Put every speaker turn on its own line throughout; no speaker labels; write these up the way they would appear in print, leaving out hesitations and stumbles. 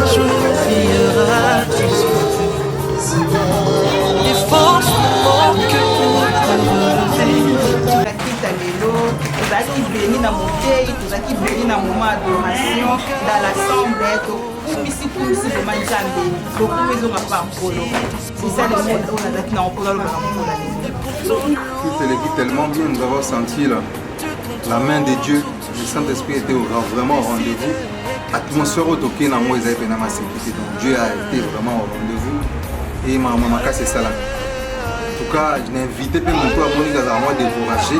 jour brillera tout ce que tu veux. Et force mon cœur pour te relever.
Tozaki béni na montée, tozaki béni na moment d'adoration, dans l'assemblée, kumisi vraiment Nzambe, beaucoup maison à part polo. C'est ça le monde où on a dit non polo
Tout est l'équipe tellement bien, nous avons senti la main de Dieu, le Saint-Esprit était vraiment au rendez-vous. L'atmosphère au toqué dans moi, ils avaient ma sécurité, donc Dieu a été vraiment au rendez-vous. Et ma maman, c'est ça là. En tout cas, je n'ai invité pas mon tour à Monique à moi décourager.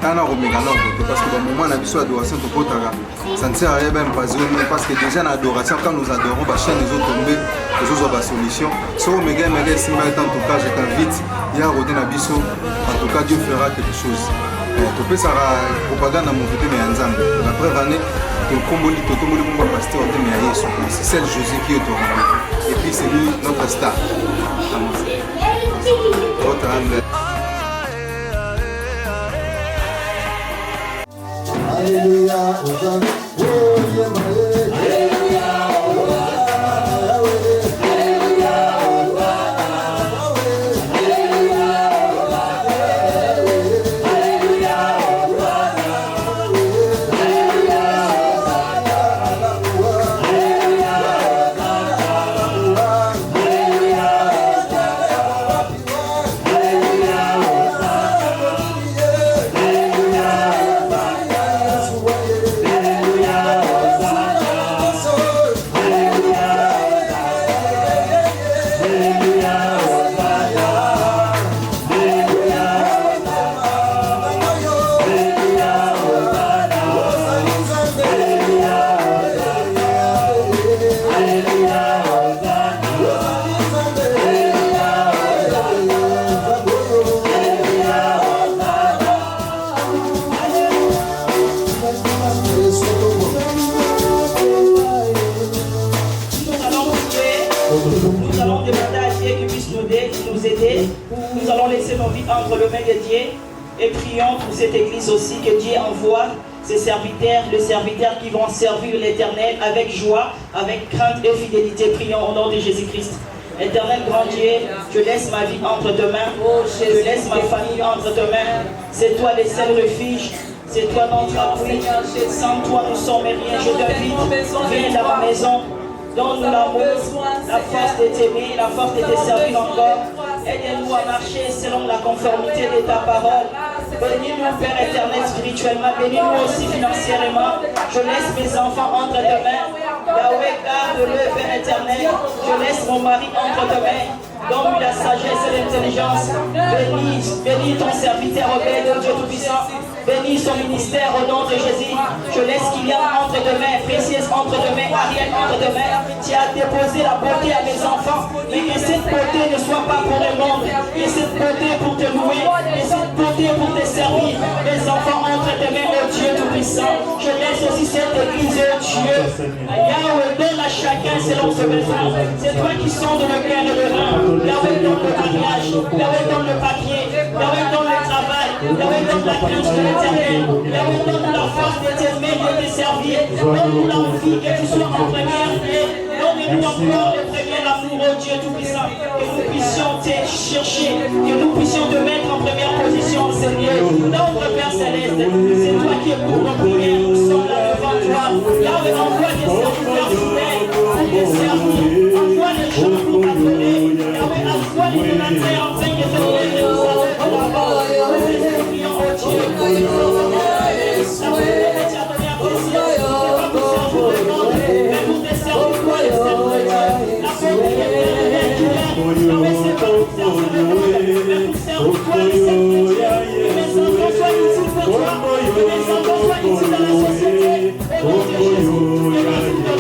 Parce que dans le moment où on a vu l'adoration, ça ne sert à rien parce que déjà dans l'adoration, quand nous adorons, la chaîne nous a tombé, nous avons la solution. Si on me gagne, en tout cas, je t'invite, il y a Rodin Abisso, en tout cas, Dieu fera quelque chose. Tu peux faire la propagande dans mon côté, mais en Zambie. La preuve année, tu as pasteur, c'est celle José qui est au rendez-vous. Et puis c'est lui, notre star.
Alléluia, Hosanna, oh Dieu, Alléluia,
Nous allons demander à Dieu qu'il puisse nous aider. Nous allons laisser nos vies entre les mains de Dieu et prions pour cette église aussi que Dieu envoie ses serviteurs, les serviteurs qui vont servir l'Éternel avec joie, avec crainte et fidélité. Prions au nom de Jésus-Christ. Éternel grand Dieu, je laisse ma vie entre tes mains, je laisse ma famille entre tes mains. C'est toi le seul refuge, c'est toi notre appui. Sans toi nous sommes rien. Je t'invite, viens dans ma maison. Donne-nous l'amour, la force de t'aimer, la force de te servir encore. Aide-nous à marcher selon la conformité de ta parole. Bénis-nous, Père éternel, spirituellement. Bénis-nous aussi financièrement. Je laisse mes enfants entre tes mains. Yahweh, garde-le, Père éternel. Je laisse mon mari entre tes mains. Donne-lui la sagesse et l'intelligence. Bénis ton serviteur, Obed, Dieu Tout-Puissant. Bénis son ministère au nom de Jésus. Je laisse Kylian entre tes mains, Précieuse entre tes mains, Ariel entre tes mains. Tu as déposé la beauté à mes enfants. Mais que cette beauté ne soit pas pour le monde. Que cette beauté pour te louer. Que cette beauté pour te servir. Mes enfants entre tes mains, oh Dieu Tout-Puissant. Je laisse aussi cette église, oh Dieu. Yahweh, donne à chacun selon ses besoins. C'est toi qui sondes le cœur et le rein. Yahweh donne le mariage. Yahweh donne le papier. Yahweh donne le travail. Yahweh donne la crainte de l'éternel. Yahweh donne la force de t'aimer et de te servir. Donne-nous l'envie que tu sois en première. Donne-nous encore le premier amour, oh Dieu Tout-Puissant. Que nous puissions te chercher. Que nous puissions te mettre en première position, Seigneur. Notre Père Céleste, c'est toi qui écoutes nos prières. Nous sommes là devant toi. Yahweh, envoie des serviteurs fidèles pour te servir. Envoie les gens pour t'appeler. Yahweh, envoie les donateurs afin que te donner nous avons.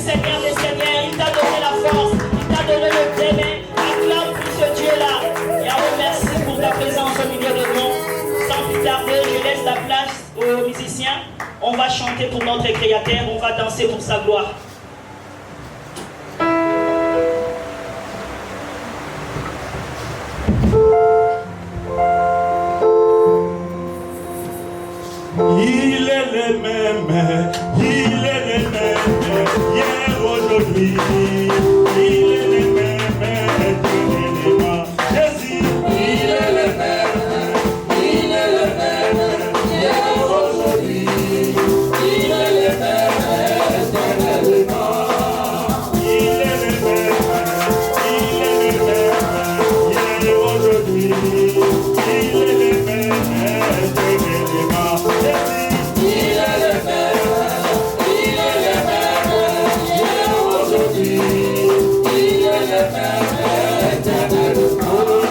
Seigneur des Seigneurs, il t'a donné la force, il t'a donné le bien-être. Acclame pour ce Dieu-là. Et remercie pour ta présence au milieu de nous. Sans plus tarder, je laisse la place aux musiciens. On va chanter pour notre Créateur, on va danser pour sa gloire.
Il est le même, hier, aujourd'hui. Il est le même, éternellement. Jésus, il est le même, hier, aujourd'hui. Il est le même, éternellement. Il est le même, hier, aujourd'hui. Il est le même, éternellement. Il est le même, hier, aujourd'hui. Il est le même, éternellement.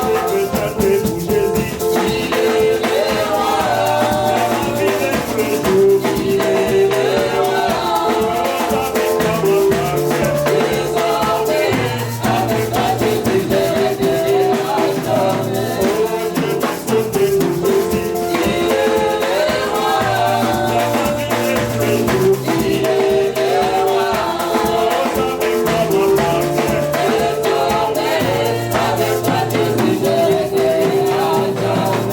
Je peux chanter pour Jésus. Il est le roi. La vie est toujours. Il est le roi. Avec ta grâce, désormais, avec ta fidélité, à jamais. Oh, je peux chanter pour Jésus. Il est le roi. La vie est toujours. Il est le roi. Avec ta grâce, désormais, avec ta fidélité, à jamais.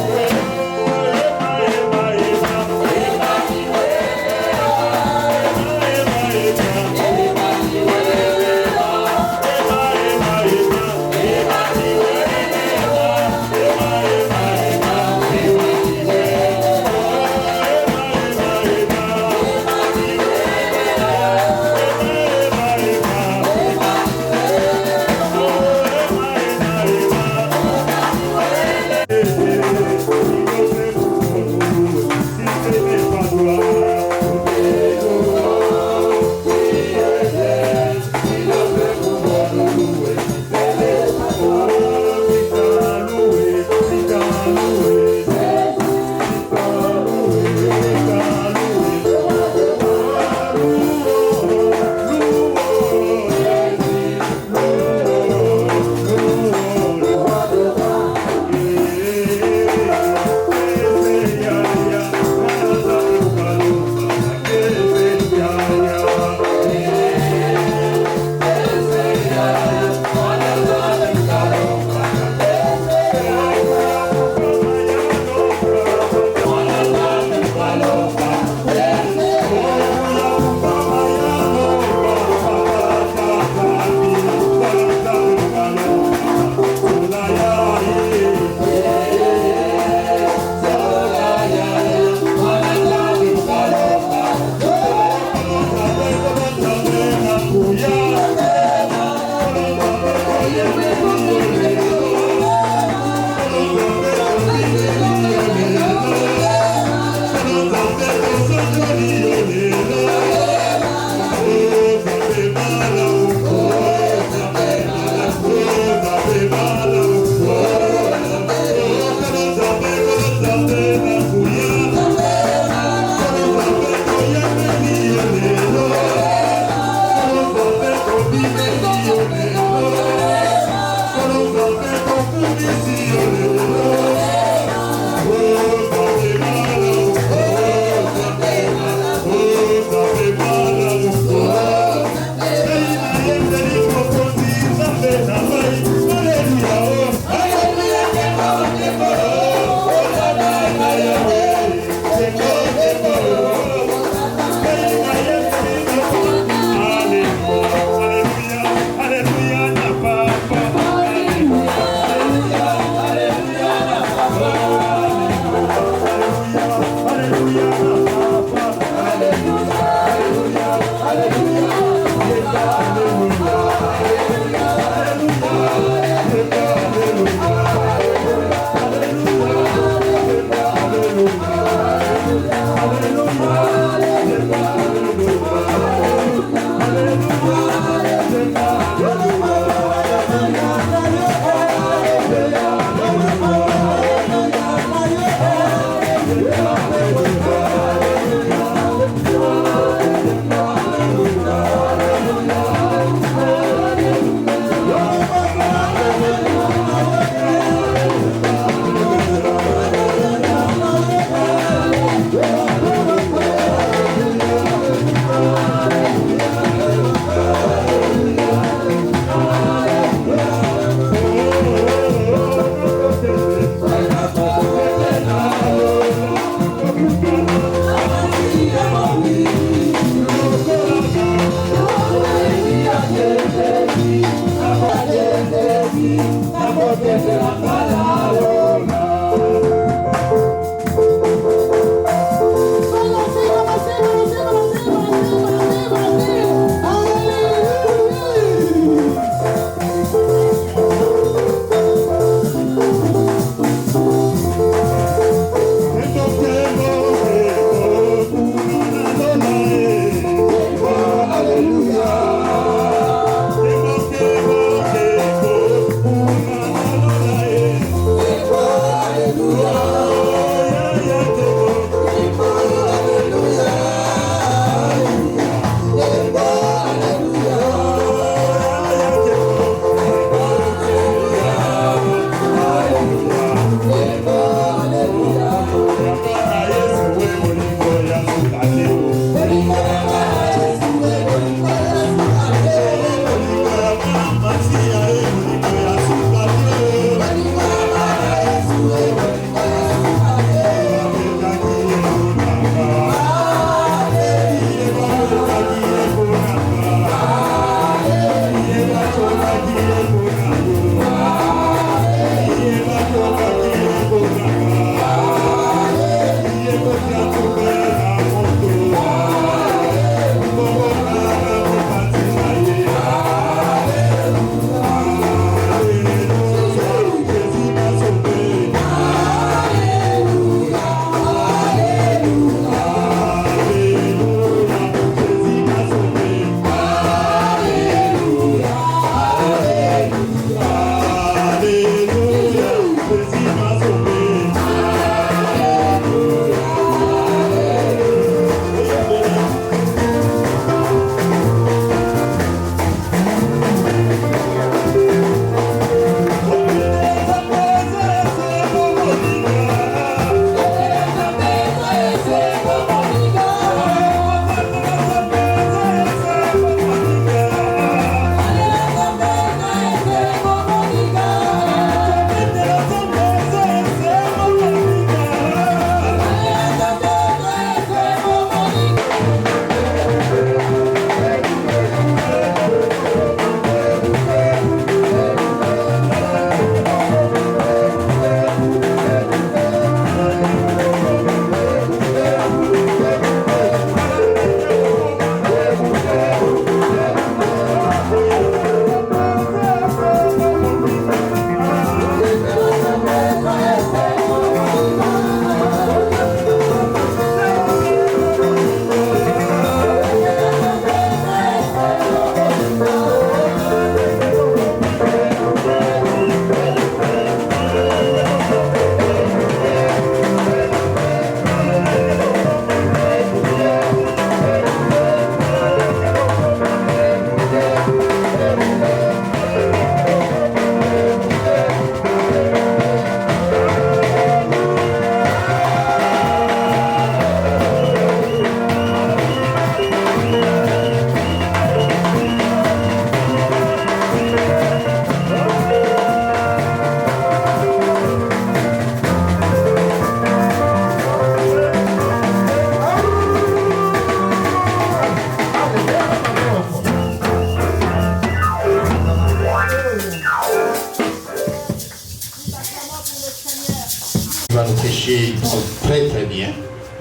prêché très très bien.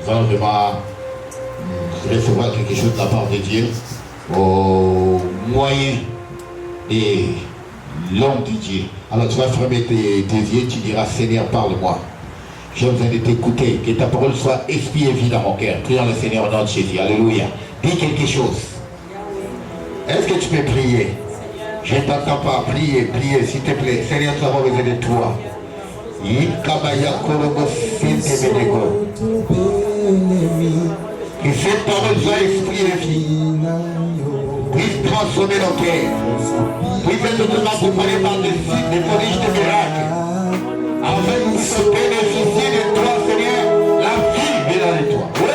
Nous allons vraiment recevoir quelque chose de la part de Dieu au moyen de l'homme de Dieu. Alors tu vas fermer tes yeux, tu diras Seigneur, parle-moi. J'ai besoin de t'écouter, que ta parole soit esprit et vie dans mon cœur. Prions le Seigneur au nom de Jésus. Alléluia. Dis quelque chose. Est-ce que tu peux prier? Je ne t'entends pas. Prier, s'il te plaît. Seigneur, nous avons besoin de toi. Que cette parole soit esprit et vie. Puisse transformer nos cœurs. Puisse être totalement préparé par des prodiges de miracles. Afin de nous bénéficier de toi, Seigneur, la vie est dans toi. Oui.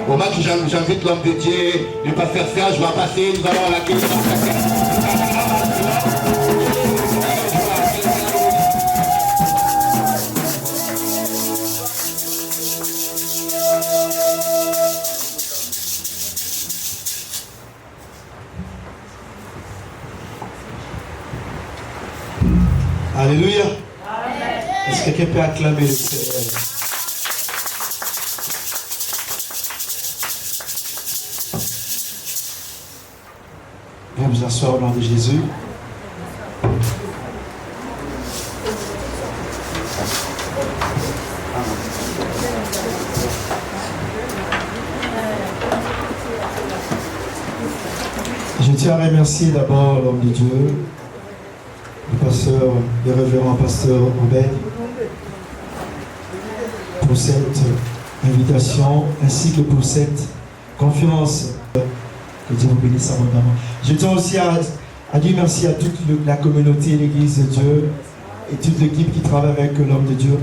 Au moment où j'invite l'homme de Dieu, le pasteur Serge va passer, nous allons l'accueillir dans sa carte.
Alléluia. Est-ce que quelqu'un peut acclamer le Seigneur? Viens vous asseoir au nom de Jésus. Je tiens à remercier d'abord l'homme de Dieu, le pasteur, le révérend pasteur Obed, pour cette invitation ainsi que pour cette confiance. Que Dieu vous bénisse abondamment. Je tiens aussi à dire merci à toute la communauté, l'église de Dieu et toute l'équipe qui travaille avec l'homme de Dieu.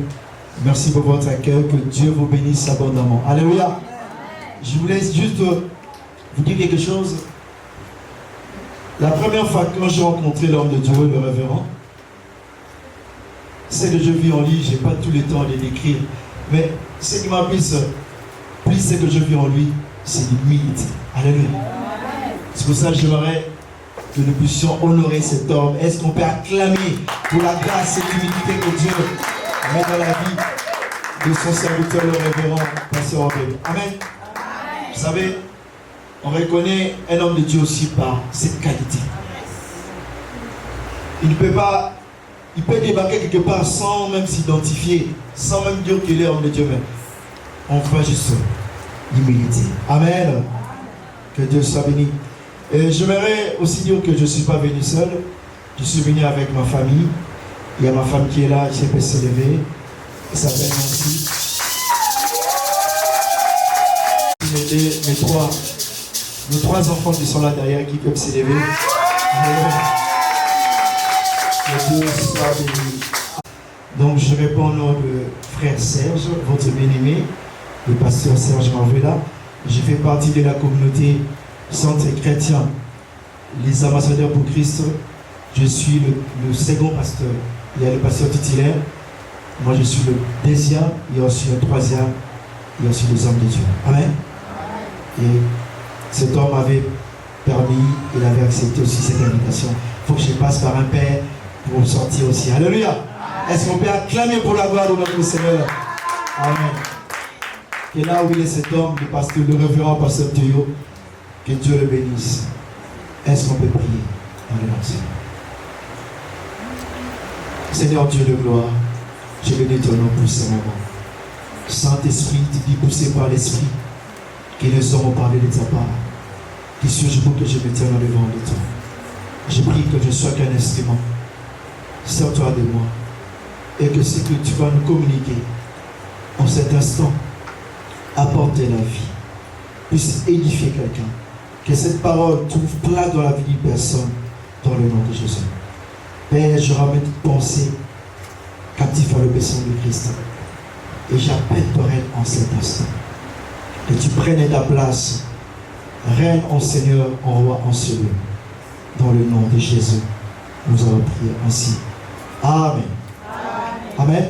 Merci pour votre accueil. Que Dieu vous bénisse abondamment. Alléluia. Je voulais juste vous dire quelque chose. La première fois que j'ai rencontré l'homme de Dieu, le révérend, c'est que je vis en livre, je n'ai pas tout le temps de l'écrire. Mais ce qui m'a plus ce que je vis en lui, c'est l'humilité. Alléluia. C'est pour ça que j'aimerais que nous puissions honorer cet homme. Est-ce qu'on peut acclamer pour la grâce et l'humilité que Dieu met dans la vie de son serviteur, le révérend Pasteur Obed. Amen. Vous savez, on reconnaît un homme de Dieu aussi par cette qualité. Il peut débarquer quelque part sans même s'identifier, sans même dire qu'il est homme de Dieu même. On voit juste l'humilité. Amen. Que Dieu soit béni. Et j'aimerais aussi dire que je ne suis pas venu seul. Je suis venu avec ma famille. Il y a ma femme qui est là, qui peut se lever. Elle s'appelle Nancy. Nos trois enfants qui sont là derrière, qui peuvent se lever. Que Dieu soit béni. Donc je réponds au nom de frère Serge, votre bien-aimé, le pasteur Serge Marvela. Je fais partie de la communauté Centre chrétien, les ambassadeurs pour Christ. Je suis le second pasteur. Il y a le pasteur titulaire. Moi je suis le deuxième. Il y a aussi le troisième. Il y a aussi les hommes de Dieu. Amen. Et cet homme avait permis, il avait accepté aussi cette invitation. Il faut que je passe par un père pour sortir aussi. Alléluia. Est-ce qu'on peut acclamer pour la gloire de notre Seigneur? Amen. Et là où il est cet homme, le révérend pasteur Théo, que Dieu le bénisse. Est-ce qu'on peut prier? Alléluia. Seigneur Dieu de gloire, je bénis ton nom pour ce moment. Saint-Esprit, tu dis poussé par l'Esprit, qui nous auront parlé de ta part. Qui suis-je pour que je me tienne devant de toi? Je prie que je sois qu'un instrument. Sers-toi de moi. Et que ce que tu vas nous communiquer en cet instant apporte la vie, puisse édifier quelqu'un. Que cette parole trouve place dans la vie d'une personne, dans le nom de Jésus. Père, je ramène toute pensée captive à l'obéissance de Christ. Et j'appelle ton règne en cet instant. Que tu prennes ta place. Règne en Seigneur, en roi, en ce lieu. Dans le nom de Jésus, nous allons prier ainsi. Amen. Amen. Amen.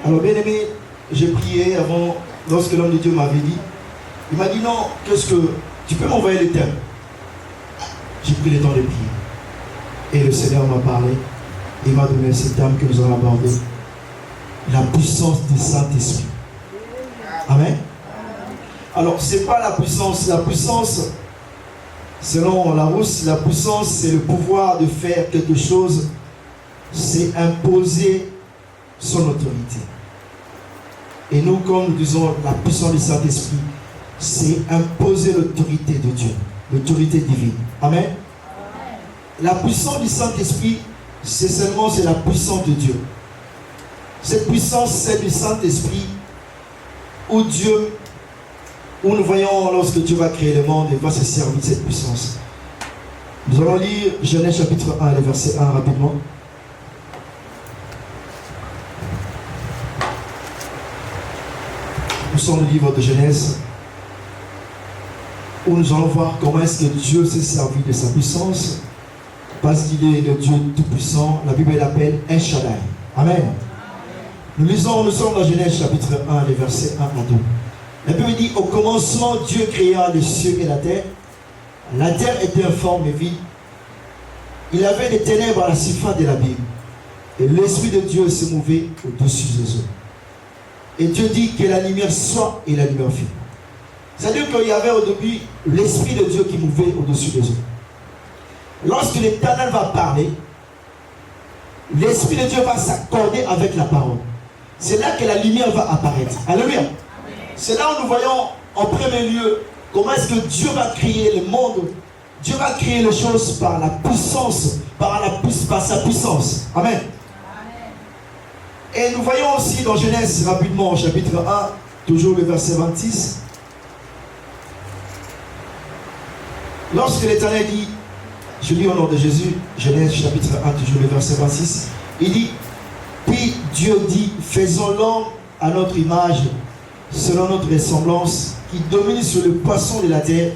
Alors, bien aimé, j'ai prié avant, lorsque l'homme de Dieu m'avait dit, il m'a dit non, qu'est-ce que tu peux m'envoyer les thèmes? J'ai pris le temps de prier. Et le Seigneur m'a parlé. Il m'a donné ces thèmes que nous allons aborder. La puissance du Saint-Esprit. Amen. Alors, ce n'est pas la puissance. La puissance, selon Larousse, la puissance, c'est le pouvoir de faire quelque chose. C'est imposer son autorité. Et nous, comme nous disons, la puissance du Saint-Esprit, c'est imposer l'autorité de Dieu, l'autorité divine. Amen. La puissance du Saint-Esprit, c'est la puissance de Dieu. Cette puissance, c'est du Saint-Esprit, où nous voyons lorsque Dieu va créer le monde et va se servir de cette puissance. Nous allons lire Genèse chapitre 1, le verset 1 rapidement. Nous sommes le livre de Genèse, où nous allons voir comment est-ce que Dieu s'est servi de sa puissance, parce qu'il est le Dieu tout-puissant. La Bible l'appelle El Shaddai. Amen. Nous sommes dans Genèse chapitre 1, les versets 1 à 2. La Bible dit, au commencement, Dieu créa les cieux et la terre. La terre était informe et vide. Il avait des ténèbres à la surface de l'abîme. Et l'Esprit de Dieu se mouvait au-dessus des eaux. Et Dieu dit que la lumière soit, et la lumière fut. C'est-à-dire qu'il y avait au début l'Esprit de Dieu qui mouvait au-dessus des eaux. Lorsque l'Éternel va parler, l'Esprit de Dieu va s'accorder avec la parole. C'est là que la lumière va apparaître. Alléluia. C'est là où nous voyons en premier lieu comment est-ce que Dieu va créer le monde. Dieu va créer les choses par la puissance, par sa puissance. Amen. Et nous voyons aussi dans Genèse, rapidement, au chapitre 1, toujours le verset 26. Lorsque l'Éternel dit, je lis au nom de Jésus, Genèse chapitre 1, toujours le verset 26, il dit, puis Dieu dit, faisons l'homme à notre image, selon notre ressemblance, qui domine sur le poisson de la terre,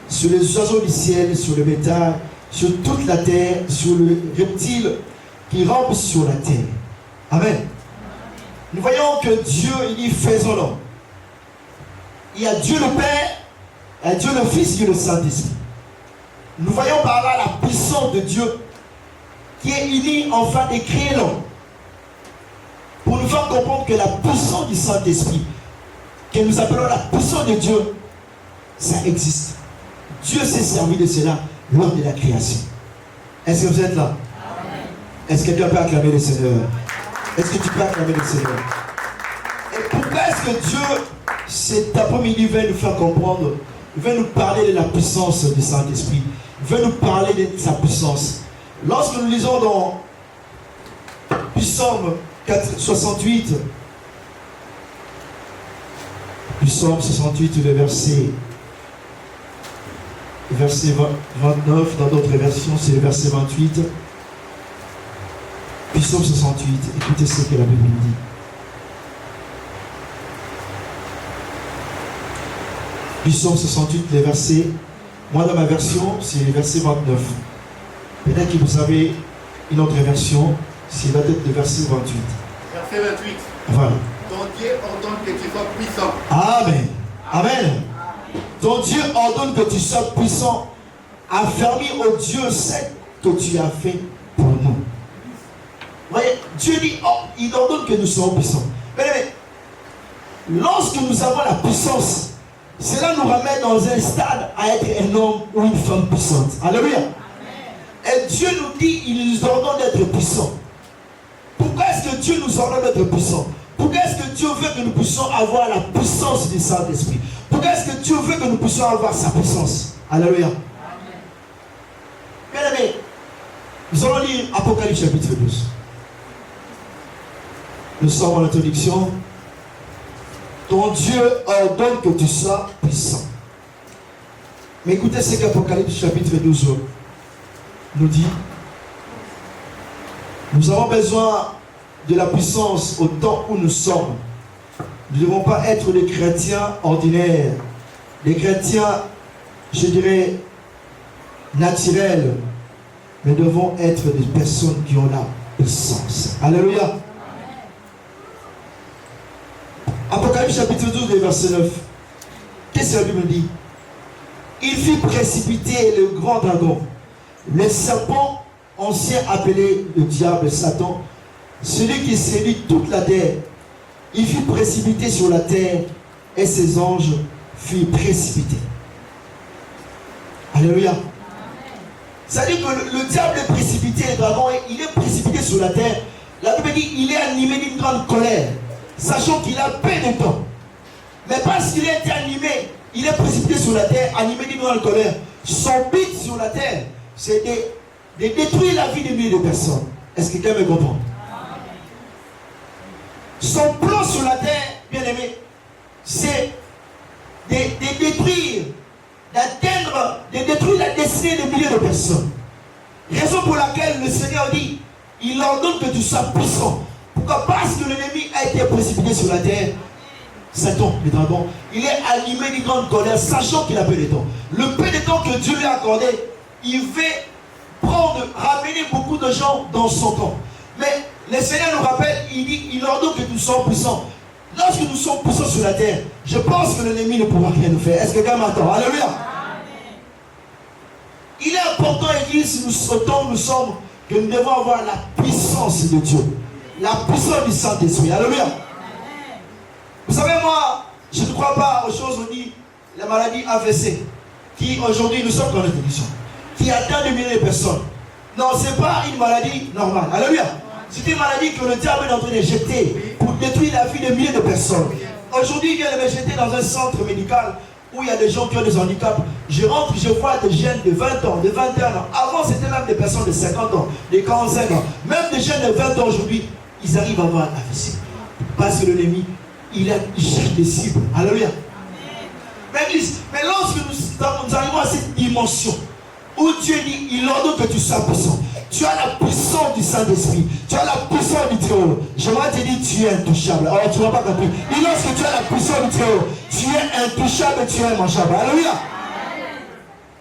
sur les oiseaux du ciel, sur le bétail, sur toute la terre, sur le reptile qui rampe sur la terre. Amen. Nous voyons que Dieu, il dit, faisons l'homme. il y a Dieu le Père, il y a Dieu le Fils et le Saint-Esprit. Nous voyons par là la puissance de Dieu qui est unie enfin et créée l'homme. Pour nous faire comprendre que la puissance du Saint-Esprit, que nous appelons la puissance de Dieu, ça existe. Dieu s'est servi de cela lors de la création. Est-ce que vous êtes là? Est-ce que quelqu'un peut acclamer le Seigneur? Est-ce que tu peux acclamer le Seigneur? Et pourquoi est-ce que Dieu, cet après-midi, veut nous faire comprendre, veut nous parler de la puissance du Saint-Esprit, veut nous parler de sa puissance? Lorsque nous lisons dans Psaume 68, Psaume 68, le verset 29, dans d'autres versions, c'est le verset 28. Psaume 68, écoutez ce que la Bible dit. Psaume 68, les versets, moi dans ma version, c'est le verset 29. Peut-être que vous avez une autre version, c'est la tête le verset 28.
Verset 28.
Voilà.
Ton Dieu ordonne que tu sois puissant.
Amen. Amen. Ton Dieu ordonne que tu sois puissant, affermi au Dieu c'est que tu as fait pour nous. Vous voyez, Dieu dit, oh, il ordonne que nous soyons puissants. Mais lorsque nous avons la puissance, cela nous ramène dans un stade à être un homme ou une femme puissante. Alléluia. Et Dieu nous dit, il nous ordonne d'être puissants. Pourquoi est-ce que Dieu nous ordonne d'être puissants? Pourquoi est-ce que Dieu veut que nous puissions avoir la puissance du Saint-Esprit? Pourquoi est-ce que Dieu veut que nous puissions avoir sa puissance? Alléluia. Bien aimé, nous allons lire Apocalypse chapitre 12. Nous sommes en l'introduction. Ton Dieu ordonne que tu sois puissant. Mais écoutez ce qu'Apocalypse chapitre 12 nous dit. Nous avons besoin de la puissance au temps où nous sommes. Nous ne devons pas être des chrétiens ordinaires, des chrétiens, je dirais, naturels, mais devons être des personnes qui ont la puissance. Alléluia. Apocalypse chapitre 12, verset 9. Qu'est-ce que la Bible dit? Il fit précipiter le grand dragon, le serpent ancien appelé le diable Satan, celui qui séduit toute la terre. Il fut précipité sur la terre et ses anges furent précipités. Alléluia. Ça dit que le diable est précipité, le dragon, il est précipité sur la terre. La Bible dit il est animé d'une grande colère, sachant qu'il a peu de temps. Mais parce qu'il a été animé, il est précipité sur la terre, animé d'une grande colère. Son but sur la terre, c'est de détruire la vie de milliers de personnes. Est-ce que quelqu'un me comprend? Son plan sur la terre, bien aimé, c'est de détruire, d'atteindre, de détruire la destinée de milliers de personnes. Raison pour laquelle le Seigneur dit, il ordonne que tu sois puissant. Pourquoi? Parce que l'ennemi a été précipité sur la terre. Satan, le dragon, il est animé d'une grande colère, sachant qu'il a peu de temps. Le peu de temps que Dieu lui a accordé, il veut ramener beaucoup de gens dans son camp. Mais le Seigneur nous rappelle, il dit, il ordonne que nous soyons puissants. Lorsque nous sommes puissants sur la terre, je pense que l'ennemi ne pourra rien nous faire. Est-ce que quelqu'un m'entend? Alléluia. Il est important, Église, autant nous sommes, que nous devons avoir la puissance de Dieu. La puissance du Saint-Esprit. Alléluia. Vous savez, moi, je ne crois pas aux choses, on dit, la maladie AVC, qui aujourd'hui, nous sommes dans l'introduction, qui atteint des milliers de personnes. Non, ce n'est pas une maladie normale. Alléluia. C'est une maladie que le diable est en train de jeter pour détruire la vie de milliers de personnes. Aujourd'hui, il vient de me jeter dans un centre médical où il y a des gens qui ont des handicaps. Je rentre, je vois des jeunes de 20 ans, de 21 ans. Avant, c'était même des personnes de 50 ans, de 45 ans. Même des jeunes de 20 ans aujourd'hui, ils arrivent à avoir un AVC. Parce que l'ennemi, il cherche des cibles. Alléluia. Mais lorsque nous arrivons à cette dimension où Dieu dit, il ordonne que tu sois puissant. Tu as la puissance du Saint-Esprit. Tu as la puissance du Très-Haut. J'aimerais te dire, tu es intouchable. Alors tu ne vas pas compris. Et lorsque tu as la puissance du Très-Haut, tu es intouchable et tu es immangeable. Alléluia.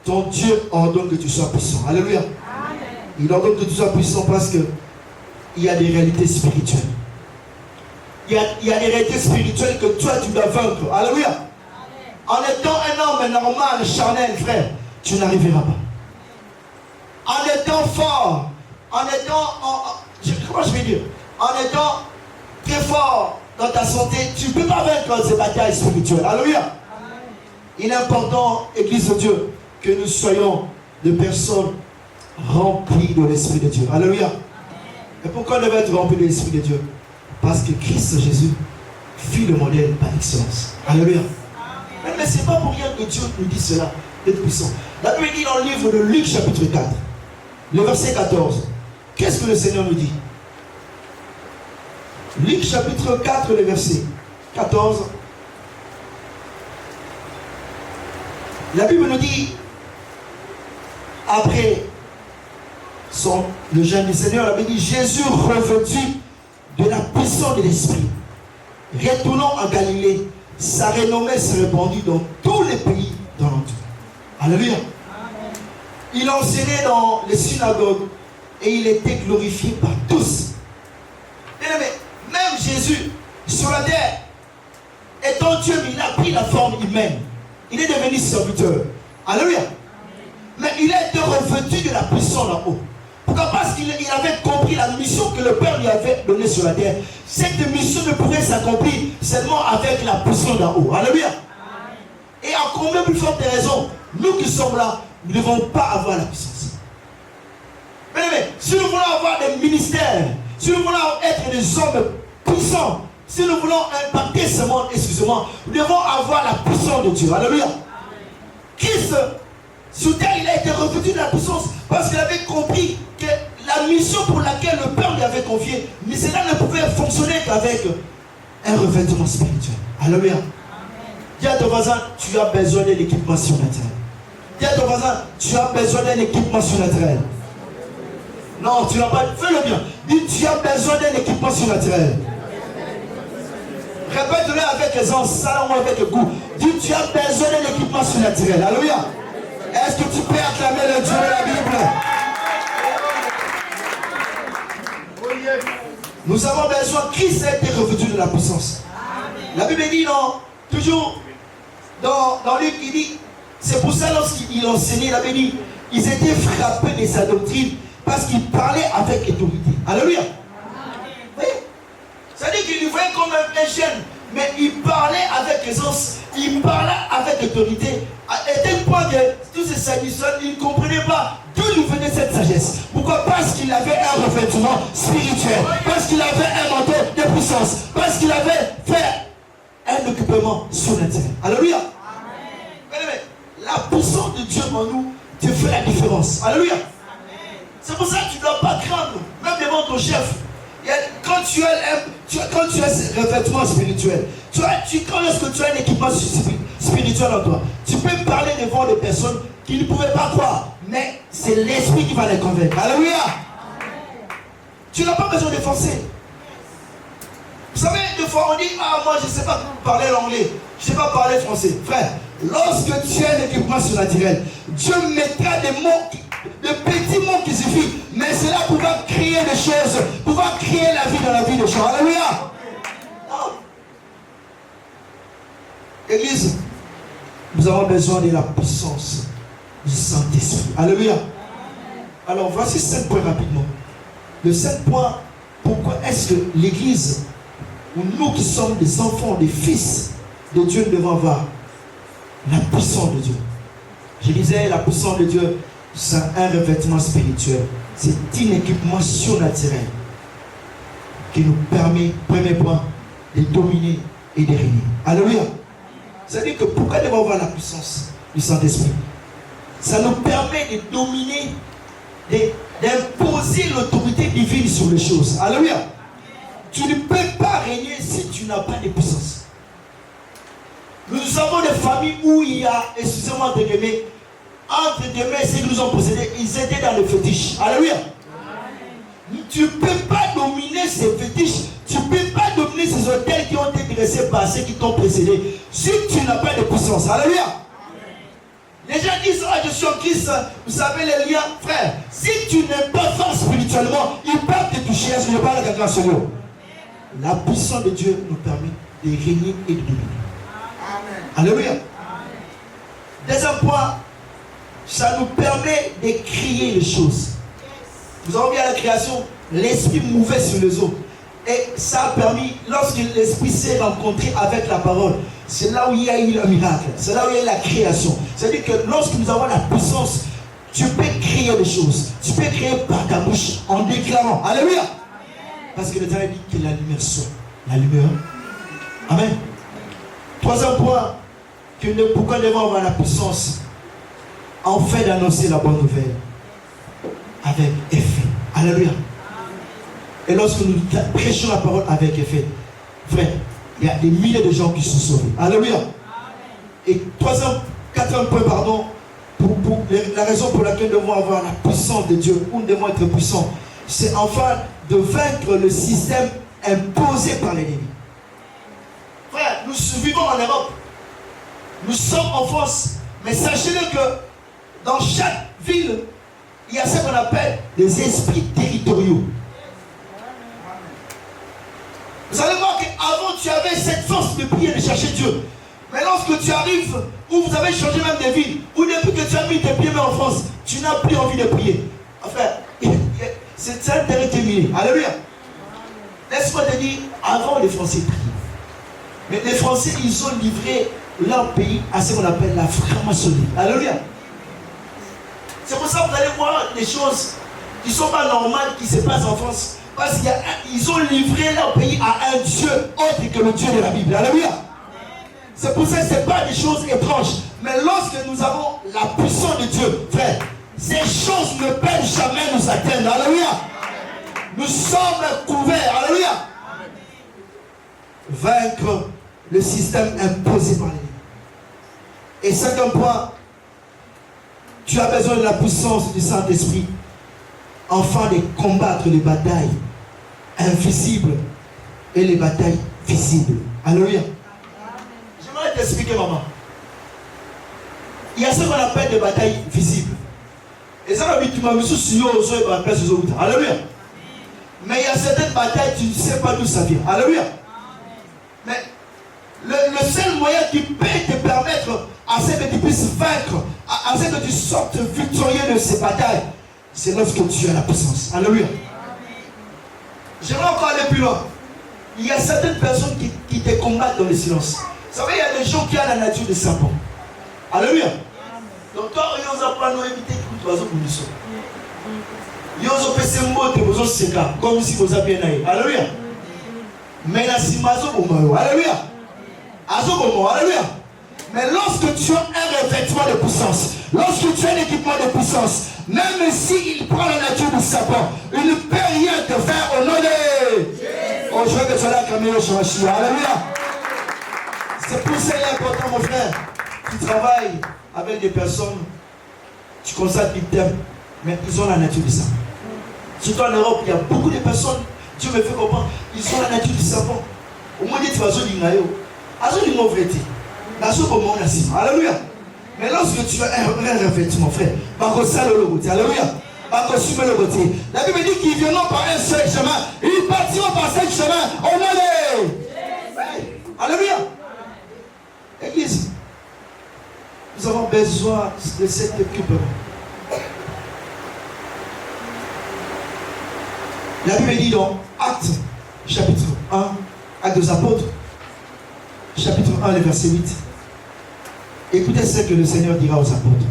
Ton Dieu ordonne que tu sois puissant. Alléluia. Il ordonne que tu sois puissant parce que il y a des réalités spirituelles. Il y a des réalités spirituelles que toi tu dois vaincre. Alléluia. En étant un homme normal, charnel, frère, tu n'arriveras pas. En étant fort, en étant, comment je vais dire, en étant très fort dans ta santé, tu ne peux pas vaincre ces batailles spirituelles. Alléluia. Il est important, Église de Dieu, que nous soyons des personnes remplies de l'Esprit de Dieu. Alléluia. Et pourquoi on devait être rempli de l'Esprit de Dieu? Parce que Christ Jésus fit le modèle par excellence. Alléluia. Mais ce n'est pas pour rien que Dieu nous dit cela, d'être puissant. La Bible dit dans le livre de Luc chapitre 4, le verset 14. Qu'est-ce que le Seigneur nous dit? Luc chapitre 4, le verset 14. La Bible nous dit, après le jeûne du Seigneur, la Bible dit, Jésus revêtu de la puissance de l'Esprit, retournant en Galilée, sa renommée se répandit dans tous les pays d'alentour. Alléluia. Il enseignait dans les synagogues et il était glorifié par tous. Mais même Jésus, sur la terre, étant Dieu, il a pris la forme humaine. Il est devenu serviteur. Alléluia. Mais il a été revêtu de la puissance d'en haut. Pourquoi? Parce qu'il avait compris la mission que le Père lui avait donnée sur la terre. Cette mission ne pourrait s'accomplir seulement avec la puissance d'en haut. Alléluia. Et en combien plus forte raison, nous qui sommes là, nous ne devons pas avoir la puissance. Mais si nous voulons avoir des ministères, si nous voulons être des hommes puissants, si nous voulons impacter ce monde, excusez-moi, nous devons avoir la puissance de Dieu. Alléluia. Christ, sur terre, il a été revêtu de la puissance parce qu'il avait compris que la mission pour laquelle le Père lui avait confié, mais cela ne pouvait fonctionner qu'avec un revêtement spirituel. Alléluia. Dis à ton voisin, tu as besoin d'un équipement surnaturel. Dis à ton voisin, tu as besoin d'un équipement surnaturel. Non, tu n'as pas. Fais-le bien. Dis, tu as besoin d'un équipement surnaturel. Répète-le avec aisance, salon avec goût. Dis, tu as besoin d'un équipement surnaturel. Alléluia. Est-ce que tu peux acclamer le Dieu de la Bible? Nous avons besoin. Christ a été revêtu de la puissance. La Bible dit, non, toujours dans Luc, il dit, c'est pour ça lorsqu'il enseignait, il avait dit, ils étaient frappés de sa doctrine parce qu'il parlait avec autorité. Alléluia. Oui. C'est-à-dire qu'il voyait comme un jeune, mais il parlait avec aisance, il parlait avec autorité. Et tel point que tous ces sadistes, ils ne comprenaient pas d'où nous venait cette sagesse. Pourquoi? Parce qu'il avait un revêtement spirituel, parce qu'il avait un manteau de puissance, parce qu'il avait fait un occupement surnaturel. Alléluia. Mais la puissance de Dieu en nous te fait la différence. Alléluia. C'est pour ça que tu ne dois pas craindre, même devant ton chef. Quand tu as ce revêtement spirituel, lorsque tu as un équipement spirituel en toi, tu peux parler devant des personnes qui ne pouvaient pas croire, mais c'est l'esprit qui va les convaincre. Alléluia. Tu n'as pas besoin de forcer. Vous savez, des fois on dit, ah moi je ne sais pas parler l'anglais, je ne sais pas parler français. Frère, lorsque tu as un équipement surnaturel, Dieu mettra des mots, de petits mots qui suffisent, mais cela pourra créer des choses, pourra créer la vie dans la vie des gens. Alléluia. Église, nous avons besoin de la puissance du Saint-Esprit. Alléluia. Alors voici 5 points rapidement. Le 5 point, pourquoi est-ce que l'Église, ou nous qui sommes des enfants, des fils de Dieu, nous devons avoir la puissance de Dieu. Je disais, la puissance de Dieu, c'est un revêtement spirituel. C'est un équipement surnaturel qui nous permet, premier point, de dominer et de régner. Alléluia. C'est-à-dire que pourquoi devons avoir la puissance du Saint-Esprit? Ça nous permet de dominer, d'imposer l'autorité divine sur les choses. Alléluia. Tu ne peux pas régner si tu n'as pas de puissance. Nous avons des familles où il y a, excusez-moi entre guillemets, ceux qui nous ont possédés, ils étaient dans le fétiche. Alléluia. Tu ne peux pas dominer ces fétiches, tu ne peux pas dominer ces hôtels qui ont été dressés par ceux qui t'ont précédé si tu n'as pas de puissance. Alléluia. Les gens disent, ah, je suis en Christ, vous savez les liens, frère. Si tu n'es pas fort spirituellement, ils peuvent te toucher. Est-ce que je parle à quelqu'un sur nous? La puissance de Dieu nous permet de régner et de dominer. Alléluia. Deuxième point, ça nous permet de créer les choses. Nous avons vu à la création, l'esprit mouvait sur les eaux. Et ça a permis, lorsque l'esprit s'est rencontré avec la parole, c'est là où il y a eu le miracle. C'est là où il y a eu la création. C'est-à-dire que lorsque nous avons la puissance, tu peux créer des choses. Tu peux créer par ta bouche en déclarant. Alléluia. Parce que l'Éternel dit que la lumière soit. La lumière. Amen. Troisième point, pourquoi nous devons avoir la puissance en fait d'annoncer la bonne nouvelle avec effet. Alléluia. Et lorsque nous prêchons la parole avec effet, frère, il y a des milliers de gens qui sont sauvés. Alléluia. Et quatrième point, pardon, la raison pour laquelle nous devons avoir la puissance de Dieu, ou nous devons être puissants, c'est enfin de vaincre le système imposé par l'ennemi. Frère, nous vivons en Europe. Nous sommes en France. Mais sachez-le que dans chaque ville, il y a ce qu'on appelle des esprits territoriaux. Vous allez voir qu'avant tu avais cette force de prier, de chercher Dieu. Mais lorsque tu arrives, où vous avez changé même de ville, ou depuis que tu as mis tes pieds en France, tu n'as plus envie de prier. Enfin, c'est un terrain terminé. Alléluia. Laisse-moi te dire, avant les Français priaient. Mais les Français, ils ont livré leur pays à ce qu'on appelle la franc-maçonnerie. Alléluia. C'est pour ça que vous allez voir des choses qui ne sont pas normales qui se passent en France. Parce qu'ils ont livré leur pays à un Dieu autre que le Dieu de la Bible. Alléluia. C'est pour ça que ce n'est pas des choses étranges. Mais lorsque nous avons la puissance de Dieu, frère, ces choses ne peuvent jamais nous atteindre. Alléluia. Nous sommes couverts. Alléluia. Vaincre le système imposé par l'ennemi. Et cinquième point, tu as besoin de la puissance du Saint-Esprit afin de combattre les batailles invisibles et les batailles visibles. Alléluia. J'aimerais t'expliquer, maman. Il y a ce qu'on appelle des batailles visibles. Et ça, alléluia. Mais il y a certaines batailles, tu ne sais pas d'où ça vient. Alléluia. Mais le seul moyen qui peut te permettre à ce que tu puisses vaincre, à ce que tu sortes victorieux de ces batailles, c'est lorsque tu as la puissance. Alléluia. J'aimerais encore aller plus loin. Il y a certaines personnes qui te combattent dans le silence. Vous savez, il y a des gens qui ont la nature de serpent. Alléluia. Donc quand ils apprennent à éviter tout oiseau pour nous sauver. Ils ont fait ces mots de vos séquents, comme si vous aviez naïf. Alléluia. Mais la simazo pour alléluia. Alléluia. Mais lorsque tu as un revêtement de puissance, lorsque tu as un équipement de puissance, même s'il prend la nature du serpent, il ne peut rien te faire au nom de... Oh, je veux que tu sois là comme il. Alléluia. C'est pour ça qu'il est important, mon frère. Tu travailles avec des personnes, tu constates qu'ils t'aiment, mais ils ont la nature du serpent. Surtout en Europe, il y a beaucoup de personnes, Dieu me fait comprendre, ils ont la nature du serpent. Au moins, tu vas dire, ils ont vérité. Alléluia. Mais lorsque tu as un revêtement, frère, alléluia. La Bible dit qu'ils viendront par un seul chemin, ils partiront par seul chemin. Au nom de... Alléluia. Église, nous avons besoin de cet équipement. La Bible dit dans Actes, chapitre 1, Actes des Apôtres, chapitre 1, le verset 8. Écoutez ce que le Seigneur dira aux apôtres.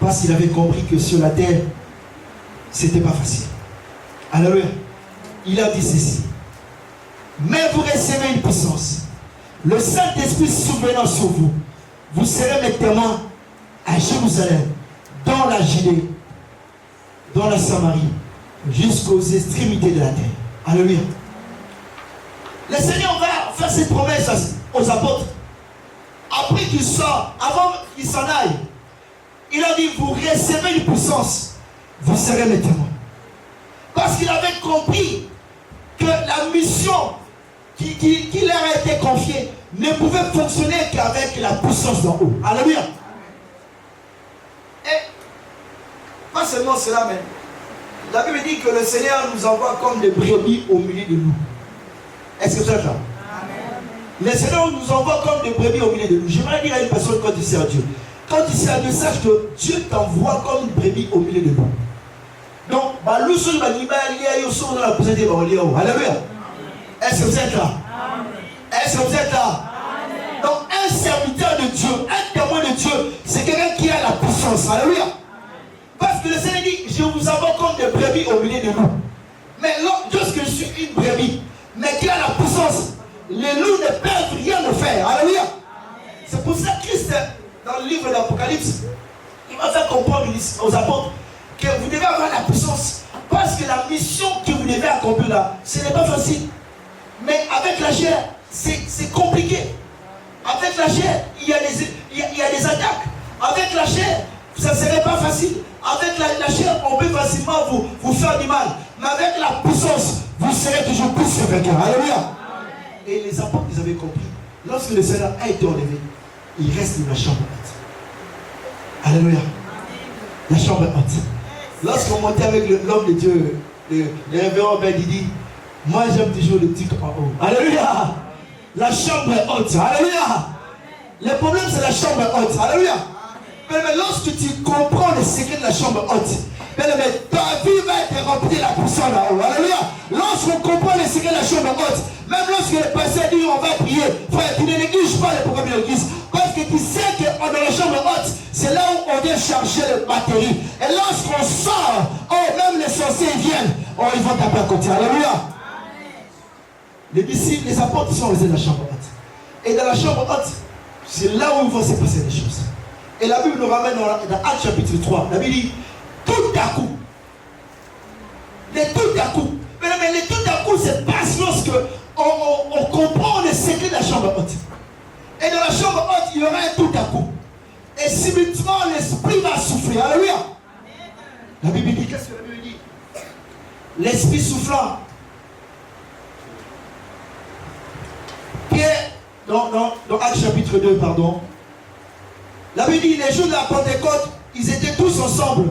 Parce qu'il avait compris que sur la terre, c'était pas facile. Alléluia. Il a dit ceci. Mais vous recevez une puissance. Le Saint-Esprit souvenant sur vous. Vous serez mes témoins à Jérusalem, dans la Judée, dans la Samarie, jusqu'aux extrémités de la terre. Alléluia. Le Seigneur va faire cette promesse aux apôtres. Après qu'il sort, avant qu'il s'en aille, il a dit, vous recevez une puissance, vous serez mes témoins. Parce qu'il avait compris que la mission qui leur a été confiée ne pouvait fonctionner qu'avec la puissance d'en haut. Alléluia. Et pas seulement cela, mais la Bible dit que le Seigneur nous envoie comme des brebis au milieu de nous. Est-ce que c'est ça? Le Seigneur nous envoie comme des brebis au milieu de nous. J'aimerais dire à une personne quand tu sers Dieu. Quand tu sers Dieu, sache que Dieu t'envoie comme une brebis au milieu de nous. Donc, alléluia. Est-ce que vous êtes là? Est-ce que vous êtes là? Donc, un serviteur de Dieu, un témoin de Dieu, c'est quelqu'un qui a la puissance. Alléluia. Parce que le Seigneur dit, je vous envoie comme des brebis au milieu de nous. Mais lorsque je suis une brebis, mais qui a la puissance, les loups ne peuvent rien me faire. Alléluia. C'est pour ça que Christ, dans le livre d'Apocalypse, il va faire comprendre aux apôtres que vous devez avoir la puissance. Parce que la mission que vous devez accomplir là, ce n'est pas facile. Mais avec la chair, c'est compliqué. Avec la chair, il y a des attaques. Avec la chair, ça ne serait pas facile. Avec la chair, on peut facilement vous faire du mal. Mais avec la puissance, vous serez toujours plus que quelqu'un. Alléluia. Et les apôtres, ils avaient compris. Lorsque le Seigneur a été enlevé, il reste dans la chambre haute. Alléluia. La chambre haute. Lorsqu'on montait avec l'homme de Dieu, le révérend Ben Didi, moi j'aime toujours le titre en haut. Alléluia. La chambre haute. Alléluia. Le problème c'est la chambre haute. Alléluia. Mais lorsque tu comprends le secret de la chambre haute, ta vie va être remplie de la puissance là-haut. Alléluia. Lorsqu'on comprend le secret de la chambre haute, même lorsque le pasteur dit on va prier, frère, tu ne négliges pas le programme de l'église. Parce que tu sais que dans la chambre haute, c'est là où on vient charger le batterie. Et lorsqu'on sort, même les sorciers viennent, ils vont taper à côté. Alléluia. Les disciples, les apôtres sont restés dans la chambre haute. Et dans la chambre haute, c'est là où vont se passer les choses. Et la Bible nous ramène dans Actes chapitre 3. La Bible dit, tout à coup, mais les tout à coup se passe lorsque on comprend le secret de la chambre haute. Et dans la chambre haute, il y aura un tout à coup. Et subitement, l'esprit va souffler. Alléluia. La Bible dit, qu'est-ce que la Bible dit? L'esprit soufflant. Pierre, dans Actes chapitre 2, pardon. La Bible dit, les jours de la Pentecôte, ils étaient tous ensemble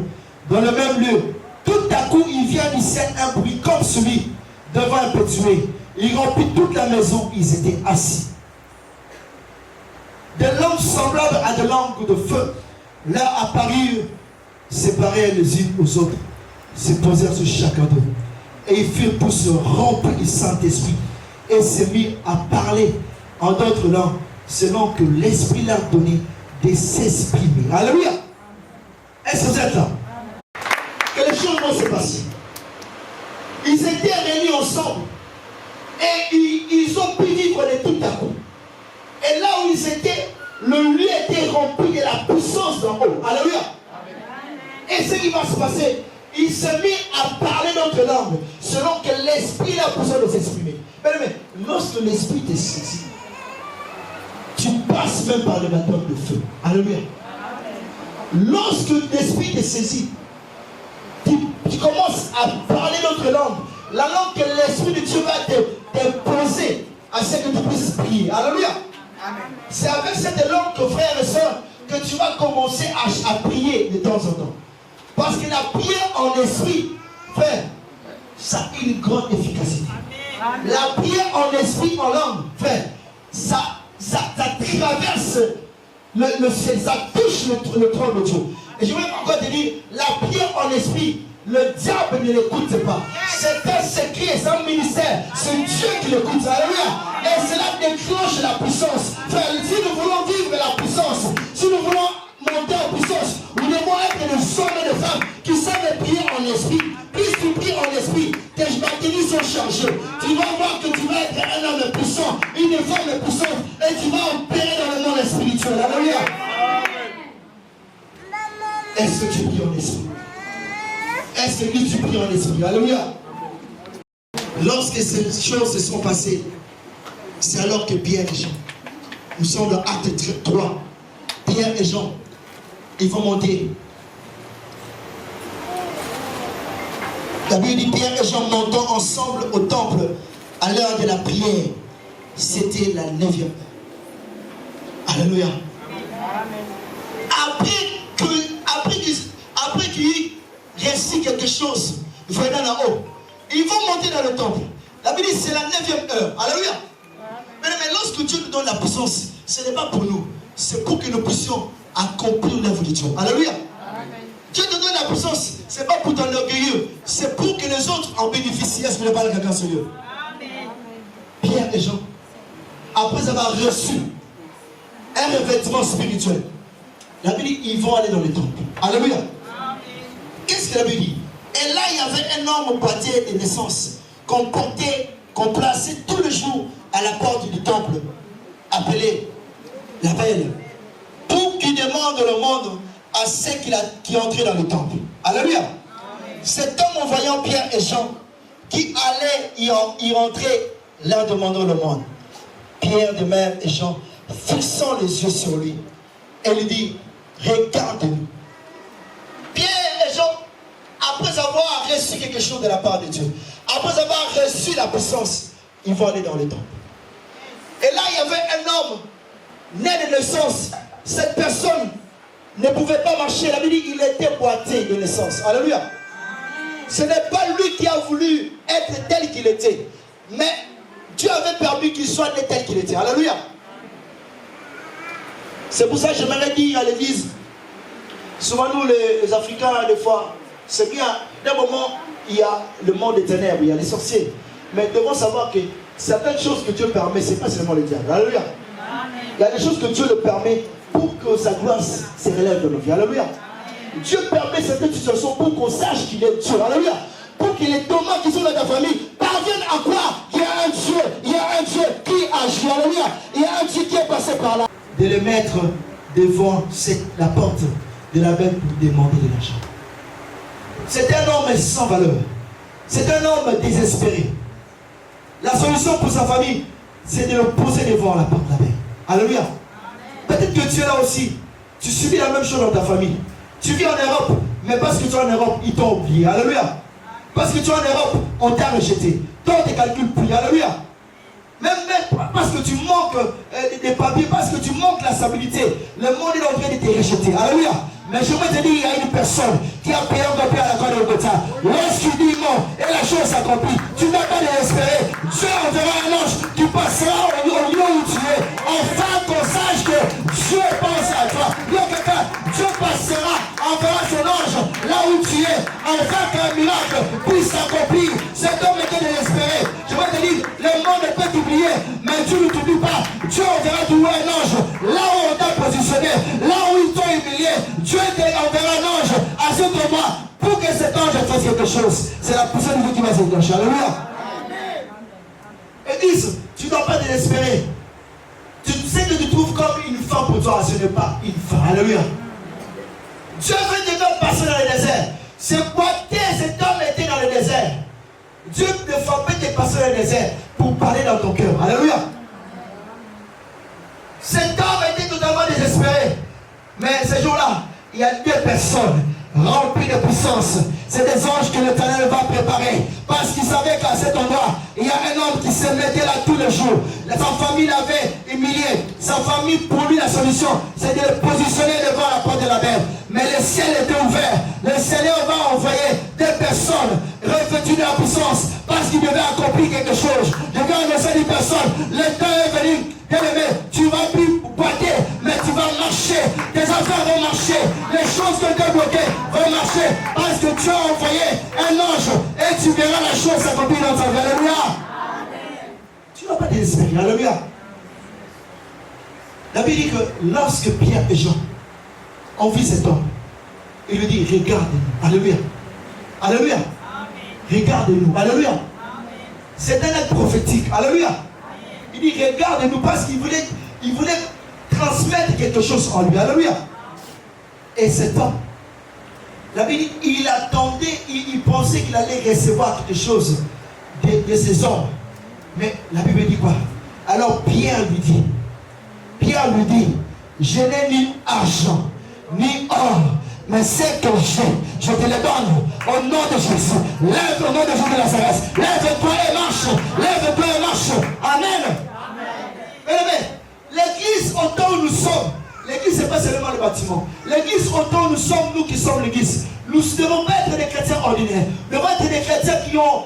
dans le même lieu. Tout à coup, il vient du ciel un bruit comme celui devant un pétué. Il remplit toute la maison, ils étaient assis. Des langues semblables à des langues de feu leur apparurent, séparées les unes aux autres, se posèrent sur chacun d'eux. Et ils firent pour se remplir du Saint-Esprit et se mirent à parler en d'autres langues, selon que l'Esprit leur donnait de s'exprimer. Alléluia. Est-ce que vous êtes là? Que les choses vont se passer. Ils étaient réunis ensemble et ils ont pu vivre de tout à coup. Et là où ils étaient, le lieu était rempli de la puissance d'en haut. Alléluia. Et ce qui va se passer, ils se mirent à parler notre langue selon que l'Esprit leur poussait de s'exprimer. Mais lorsque l'Esprit te saisit, tu passes même par le baptême de feu. Alléluia. Lorsque l'Esprit te saisit, tu commences à parler notre langue. La langue que l'Esprit de Dieu va te poser à ce que tu puisses prier. Alléluia. C'est avec cette langue, frères et sœurs, que tu vas commencer à prier de temps en temps. Parce que la prière en esprit, frère, ça a une grande efficacité. La prière en esprit, en langue, frère, ça traverse le ciel, ça touche le trône de Dieu. Et je voulais encore te dire, la prière en esprit, le diable ne l'écoute pas. C'est un secret, c'est un ministère. C'est Dieu qui l'écoute. Alléluia. Et cela déclenche la puissance. Frère, si nous voulons vivre la puissance, si nous voulons monter en puissance, nous devons être des hommes et des femmes qui savent prier en esprit. Plus tu pries en esprit, tes batteries sont chargées. Tu vas voir que tu vas être un homme puissant, une femme puissante, et tu vas opérer dans le monde spirituel. Alléluia. Est-ce que tu pries en esprit? Est-ce que tu pries en esprit? Alléluia. Lorsque ces choses se sont passées, c'est alors que Pierre et Jean, nous sommes dans Actes 3, Pierre et Jean, ils vont monter. La Bible dit Pierre et Jean montant ensemble au temple à l'heure de la prière. C'était la 9e heure. Alléluia. Après qu'il récit quelque chose venant en haut, ils vont monter dans le temple. La Bible dit c'est la 9e heure. Alléluia. Mais lorsque Dieu nous donne la puissance, ce n'est pas pour nous. C'est pour que nous puissions accomplir l'œuvre de Dieu. Alléluia. Dieu te donne la puissance, ce n'est pas pour t'enorgueillir, c'est pour que les autres en bénéficient. Est-ce que je parle à quelqu'un sur lieu? Pierre et Jean, après avoir reçu un revêtement spirituel, la Bible dit ils vont aller dans le temple. Alléluia. Qu'est-ce que la Bible dit? Et là, il y avait un homme boîtier de naissance qu'on portait, qu'on plaçait tous les jours à la porte du temple, appelé la Belle, pour qu'il demande le monde à ceux qui entraient dans le temple. Alléluia. Cet homme, en voyant Pierre et Jean qui allaient y rentrer, leur demandant le monde. Pierre de même et Jean, fixant les yeux sur lui, et lui dit, regarde-nous. Pierre et Jean, après avoir reçu quelque chose de la part de Dieu, après avoir reçu la puissance, ils vont aller dans le temple. Et là, il y avait un homme né de naissance. Cette personne ne pouvait pas marcher. La Bible dit il était boité de naissance. Alléluia. Ce n'est pas lui qui a voulu être tel qu'il était, mais Dieu avait permis qu'il soit né tel qu'il était. Alléluia. C'est pour ça que j'aimerais dire à l'église, souvent nous les Africains, des fois, c'est bien, d'un moment, il y a le monde des ténèbres, il y a les sorciers. Mais nous devons savoir que certaines choses que Dieu permet, ce n'est pas seulement le diable. Alléluia. Il y a des choses que Dieu le permet pour que sa gloire se relève de nos vies. Alléluia. Dieu permet certaines situations pour qu'on sache qu'il est Dieu. Alléluia. Pour que les tomates qui sont dans ta famille parviennent à croire qu'il y a un Dieu. Il y a un Dieu qui agit. Alléluia. Il y a un Dieu qui est passé par là. De le mettre devant la porte de la bête pour demander de l'argent. C'est un homme sans valeur. C'est un homme désespéré. La solution pour sa famille, c'est de le poser devant la porte de la bête. Alléluia. Peut-être que tu es là aussi. Tu subis la même chose dans ta famille. Tu vis en Europe, mais parce que tu es en Europe, ils t'ont oublié. Alléluia. Parce que tu es en Europe, on t'a rejeté. Toi, on ne te calcule plus. Alléluia. Même parce que tu manques des papiers, parce que tu manques la stabilité, le monde est en train de te rejeter. Alléluia. Mais je veux te dire, il y a une personne qui a payé un papier à la croix de Golgotha. Lorsqu'il dit non, et la chose s'accomplit, tu n'as pas désespéré. Dieu enverra un ange qui passera au lieu où tu es, afin qu'on sache que Dieu pense à toi. Dieu passera, enverra son ange là où tu es, afin qu'un miracle puisse s'accomplir. Cet homme était désespéré. Je veux te dire, le monde peut t'oublier, mais Dieu ne t'oublie pas. Dieu enverra toujours un ange là où on t'a positionné, là où ils t'ont humilié. Dieu enverra un ange à ce moment pour que cet ange fasse quelque chose. C'est la puissance de Dieu qui va se déclencher. Alléluia. Et disent, tu ne dois pas désespérer. Tu sais que tu trouves comme une femme pour toi, ce n'est pas une femme. Alléluia. Dieu veut te faire passer dans le désert. C'est quoi cet homme était dans le désert. Dieu ne fait pas te passer dans le désert pour parler dans ton cœur. Alléluia. Cet homme était totalement désespéré. Mais ce jour-là, il y a deux personnes remplies de puissance. C'est des anges que l'Éternel va préparer. Parce qu'il savait qu'à cet endroit, il y a un homme qui se mettait là tous les jours. Sa famille l'avait humilié. Sa famille, pour lui, la solution, c'est de le positionner devant la porte de la mer. Mais le ciel était ouvert. Le Seigneur va envoyer des personnes revêtues de la puissance parce qu'il devait accomplir quelque chose. Je vais annoncer une personne. Le temps est venu. Bien-aimé, tu vas plus boiter, mais tu vas marcher. Tes affaires vont marcher. Les choses que tu as bloquées vont marcher. Parce que tu as envoyé un ange et tu verras la chose s'accomplir dans ta vie. Alléluia. Tu ne vas pas désespérer. Alléluia. La Bible dit que lorsque Pierre et Jean ont vu cet homme, il lui dit, regarde-nous. Alléluia. Alléluia. Regarde-nous. Alléluia. C'est un acte prophétique. Alléluia. Il dit, regarde-nous, parce qu'il voulait transmettre quelque chose en lui. Alléluia. Et cet homme, la Bible dit, il attendait, il pensait qu'il allait recevoir quelque chose de ces hommes. Mais la Bible dit quoi? Alors Pierre lui dit, je n'ai ni argent, ni or, mais ce que j'ai, je te le donne au nom de Jésus. Lève au nom de Jésus de Nazareth. Lève-toi et marche. Lève-toi et marche. Amen. Amen. L'église, au temps où nous sommes, L'église, ce n'est pas seulement le bâtiment. L'église, autant nous sommes, nous qui sommes l'église. Nous ne devons pas être des chrétiens ordinaires. Nous devons être des chrétiens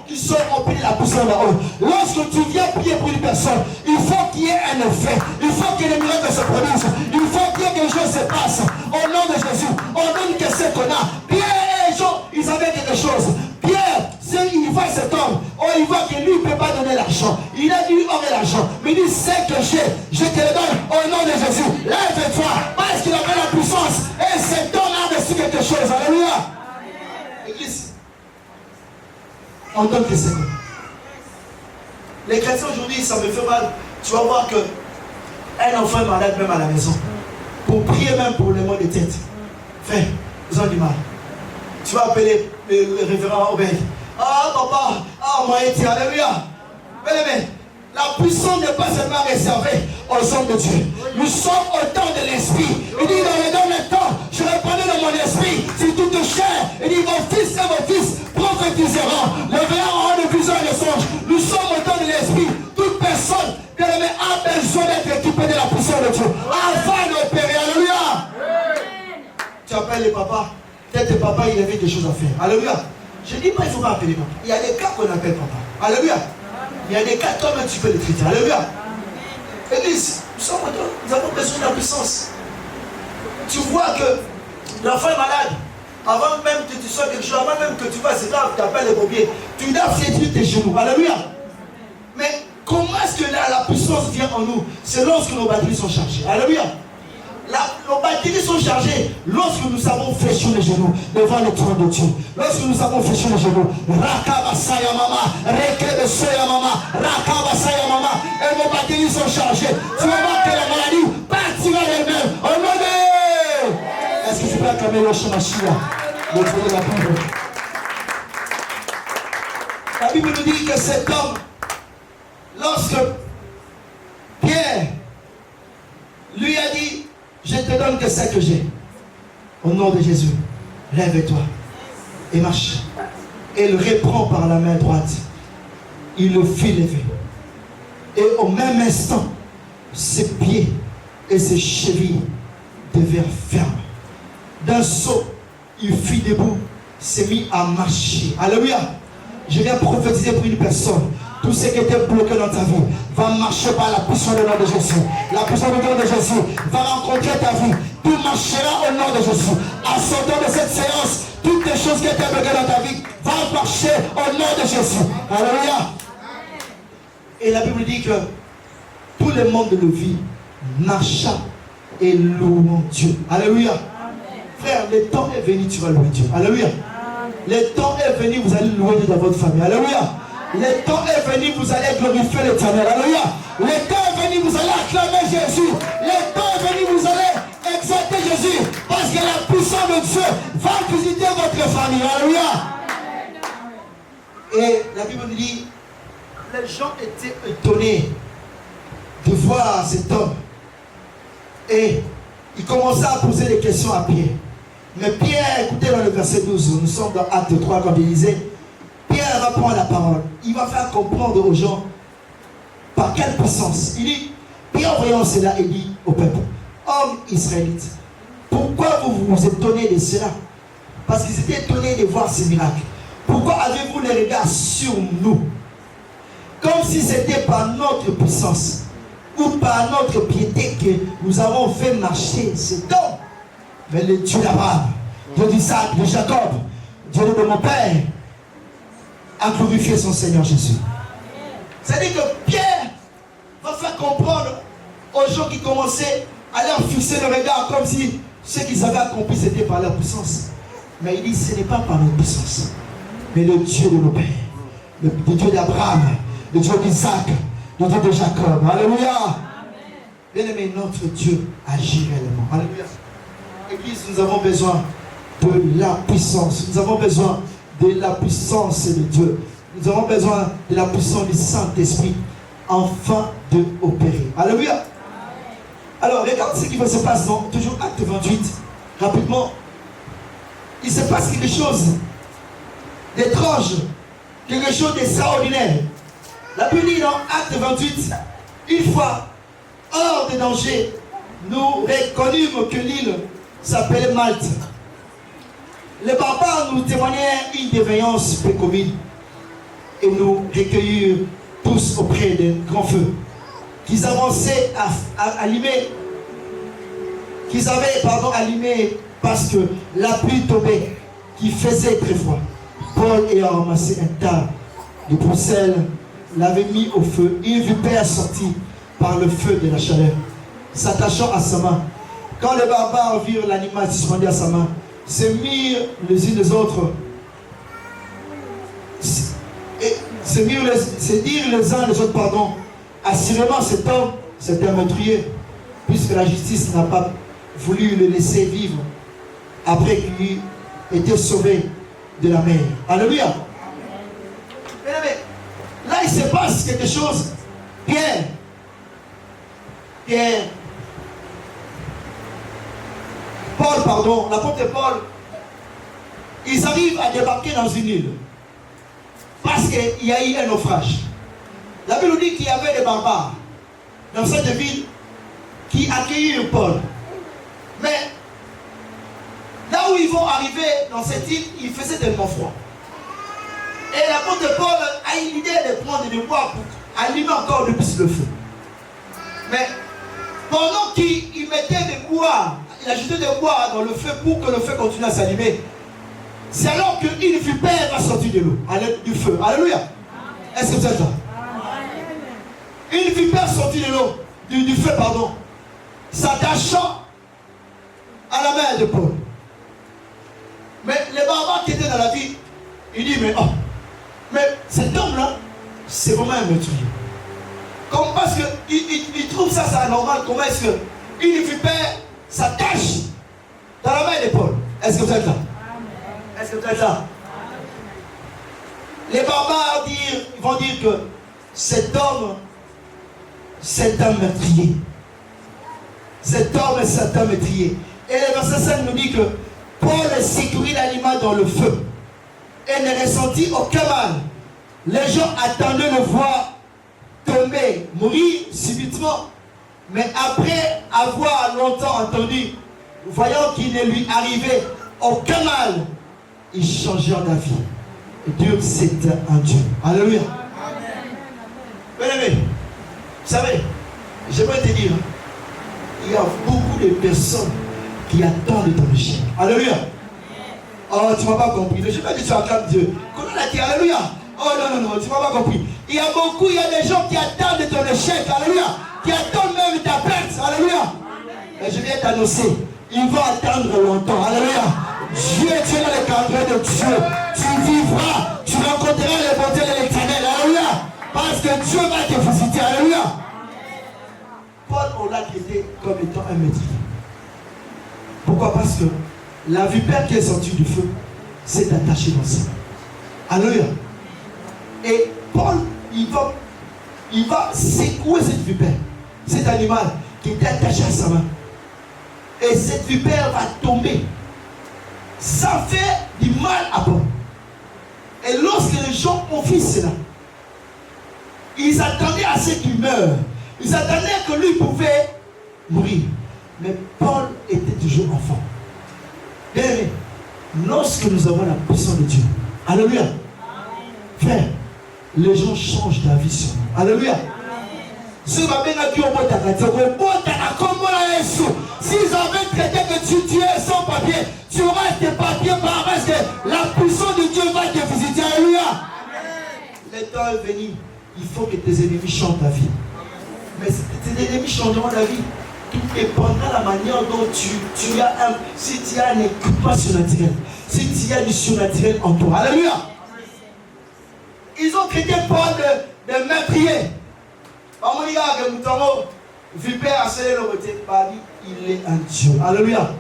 qui sont remplis de la puissance d'en haut. Lorsque tu viens prier pour une personne, il faut qu'il y ait un effet. Il faut que les miracles se produisent. Il faut qu'il y ait quelque chose se passe. Au nom de Jésus, on donne que ce qu'on a. Pierre et les gens, ils avaient quelque chose. Pierre, il voit cet homme. Oh, il voit que lui, il ne peut pas donner l'argent. Il a dit, or et l'argent. Mais il dit, c'est que j'ai, je te le donne au nom de Jésus. Lève-toi, parce qu'il avait la puissance. Et cet homme a reçu quelque chose. Alléluia. Église, on donne que c'est. Les chrétiens aujourd'hui, ça me fait mal. Tu vas voir que un enfant est malade même à la maison. Pour prier même pour les maux de tête. Frère, vous avez du mal. Tu vas appeler le révérend Obed. Ah papa, ah moi et alléluia. Mais la puissance n'est pas seulement réservée aux hommes de Dieu. Nous sommes au temps de l'esprit. Il dit dans le temps, je répondrai dans mon esprit, si toute chair, il dit vos fils et vos fils prophétiseront. Le verront auront de visions et de songes. Nous sommes au temps de l'esprit. Toute personne bien aimée a besoin d'être équipée de la puissance de Dieu afin d'opérer. Alléluia. Tu appelles les papas. Peut-être que papa, il avait des choses à faire. Alléluia. Je dis pas, il ne faut pas appeler papa. Il y a des cas qu'on appelle papa. Alléluia. Il y a des cas, toi-même, tu peux les traiter. Alléluia. Église, nous avons besoin de la puissance. Tu vois que l'enfant est malade. Avant même que tu sois quelque chose, avant même que tu fasses, c'est grave, tu appelles les pompiers. Tu dois flétrir tes genoux. Alléluia. Mais comment est-ce que la puissance vient en nous? C'est lorsque nos batteries sont chargées. Alléluia. Nos batteries sont chargées lorsque nous savons fléchir les genoux devant le trône de Dieu. Lorsque nous savons fléchir les genoux, Rakabasaya mama, Rekebesoya mama, Rakabasaya mama, et nos batteries sont chargées. Tu vas voir que la maladie partira d'elle-même. Oh mon Dieu! Est-ce que tu peux acclamer le Shemashia, le Dieu de la Bible? La Bible nous dit que cet homme, lorsque Pierre lui a dit, je te donne que ce que j'ai. Au nom de Jésus, lève-toi et marche. Et il reprend par la main droite. Il le fit lever. Et au même instant, ses pieds et ses chevilles devinrent fermes. D'un saut, il fit debout, s'est mis à marcher. Alléluia. Je viens prophétiser pour une personne. Tout ce qui était bloqué dans ta vie va marcher par la puissance du nom de Jésus. La puissance du nom de Jésus va rencontrer ta vie. Tu marcheras au nom de Jésus. En sortant de cette séance, toutes les choses qui étaient bloquées dans ta vie vont marcher au nom de Jésus. Alléluia. Et la Bible dit que tout le monde de vie marcha et louant Dieu. Alléluia. Frère, le temps est venu, tu vas louer Dieu. Alléluia. Le temps est venu, vous allez louer Dieu dans votre famille. Alléluia. Le temps est venu, vous allez glorifier l'Éternel. Alléluia. Le temps est venu, vous allez acclamer Jésus. Le temps est venu, vous allez exalter Jésus. Parce que la puissance de Dieu va visiter votre famille. Alléluia. Et la Bible nous dit, les gens étaient étonnés de voir cet homme. Et il commença à poser des questions à Pierre. Mais Pierre, écoutez dans le verset 12, nous sommes dans Acte 3, comme il disait, Pierre va prendre la parole. Il va faire comprendre aux gens par quelle puissance. Il dit, Pierre voyant cela, il dit au peuple, hommes israélites, pourquoi vous vous étonnez de cela? Parce qu'ils étaient étonnés de voir ces miracles. Pourquoi avez-vous les regards sur nous? Comme si c'était par notre puissance ou par notre piété que nous avons fait marcher cet homme. Mais le Dieu d'Abraham, Dieu d'Isaac, de Jacob, Dieu de mon Père, a glorifié son Seigneur Jésus. C'est-à-dire que Pierre va faire comprendre aux gens qui commençaient à leur fixer le regard comme si ce qu'ils avaient accompli c'était par leur puissance. Mais il dit ce n'est pas par notre puissance, mais le Dieu de nos pères, le Dieu d'Abraham, le Dieu d'Isaac, le Dieu de Jacob. Alléluia. Bien aimé, notre Dieu agit réellement. Alléluia. Église, nous avons besoin de la puissance. Nous avons besoin de la puissance de Dieu. Nous avons besoin de la puissance du Saint-Esprit afin de opérer. Alléluia. Alors, regarde ce qui se passe dans toujours Acte 28. Rapidement, il se passe quelque chose d'étrange, quelque chose d'extraordinaire. La Bible dit dans Acte 28, une fois hors de danger, nous reconnûmes que l'île s'appelait Malte. Les barbares nous témoignaient une défaillance peu commune et nous recueillirent tous auprès d'un grand feu qu'ils avançaient à allumer, qu'ils avaient allumé parce que la pluie tombait, qui faisait très froid. Paul ayant ramassé un tas de pousselle, l'avait mis au feu. Il vipère sorti par le feu de la chaleur, s'attachant à sa main. Quand les barbares virent l'animal suspendu à sa main, se mirent les unes les autres, se dirent les uns les autres, pardon, assurément cet homme, c'est un meurtrier, puisque la justice n'a pas voulu le laisser vivre après qu'il ait été sauvé de la mer. Alléluia. Mais là, il se passe quelque chose. Pierre, Paul, pardon, l'apôtre Paul, ils arrivent à débarquer dans une île parce qu'il y a eu un naufrage. La Bible nous dit qu'il y avait des barbares dans cette ville qui accueillirent Paul. Mais là où ils vont arriver dans cette île, il faisait tellement froid. Et l'apôtre Paul a eu l'idée de prendre du bois pour allumer encore de plus le feu. Mais pendant qu'il mettait des bois, il ajoutait des bois dans le feu pour que le feu continue à s'allumer, c'est alors qu'une vipère va sortir de l'eau, du feu. Alléluia. Est-ce que vous êtes là? Une vipère sortit de l'eau, du feu, pardon, s'attachant à la main de Paul. Mais les barbares qui étaient dans la ville, ils disent, mais cet homme-là, c'est vraiment un meurtrier. Comme parce qu'ils trouvent ça anormal, comment est-ce qu'une vipère s'attache dans la main de Paul? Est-ce que vous êtes là? Est-ce que vous êtes là? Les barbares vont dire que cet homme, c'est un meurtrier. Cet homme, c'est un meurtrier. Et le verset 5 nous dit que Paul sécurit l'animal dans le feu et ne ressentit aucun mal. Les gens attendaient le voir tomber, mourir subitement. Mais après avoir longtemps entendu, voyant qu'il ne lui arrivait aucun mal, ils changèrent d'avis. Dieu, c'était un Dieu. Alléluia. Bien-aimé, vous savez, j'aimerais te dire, il y a beaucoup de personnes qui attendent ton échec. Alléluia. Oh, tu ne m'as pas compris. Je vais dire tu acclames Dieu. Comment on a dit Alléluia? Oh non, tu ne m'as pas compris. Il y a des gens qui attendent ton échec. Alléluia. Qui attendent même ta perte. Alléluia. Et je viens t'annoncer, ils vont attendre longtemps. Alléluia. Dieu, tu es dans le calendrier de Dieu. Tu vivras, tu rencontreras les bontés de l'Éternel. Alléluia. Parce que Dieu va te visiter. Alléluia. Paul, on l'a traité comme étant un meurtrier. Pourquoi? Parce que la vipère qui est sortie du feu s'est attachée dans sa main. Alléluia. Et Paul, il va secouer cette vipère, cet animal qui était attaché à sa main. Et cette vipère va tomber. Ça fait du mal à Paul. Et lorsque les gens ont vu cela, ils attendaient à ce qu'il meure. Ils attendaient que lui pouvait mourir. Mais Paul était toujours enfant. Bien aimé, lorsque nous avons la puissance de Dieu, alléluia, frère, les gens changent d'avis sur nous. Alléluia. S'ils avaient traité que tu es sans papier, tu auras tes papiers parce que la puissance de Dieu va te visiter. Alléluia. Le temps est venu. Il faut que tes ennemis changent ta vie. Mais tes ennemis changeront ta vie. Tout dépendra de la manière dont tu as si tu as un équipement surnaturel, si tu as du surnaturel en toi. Alléluia. Ils ont traité Paul de meurtrier. Il est un Dieu. Alléluia.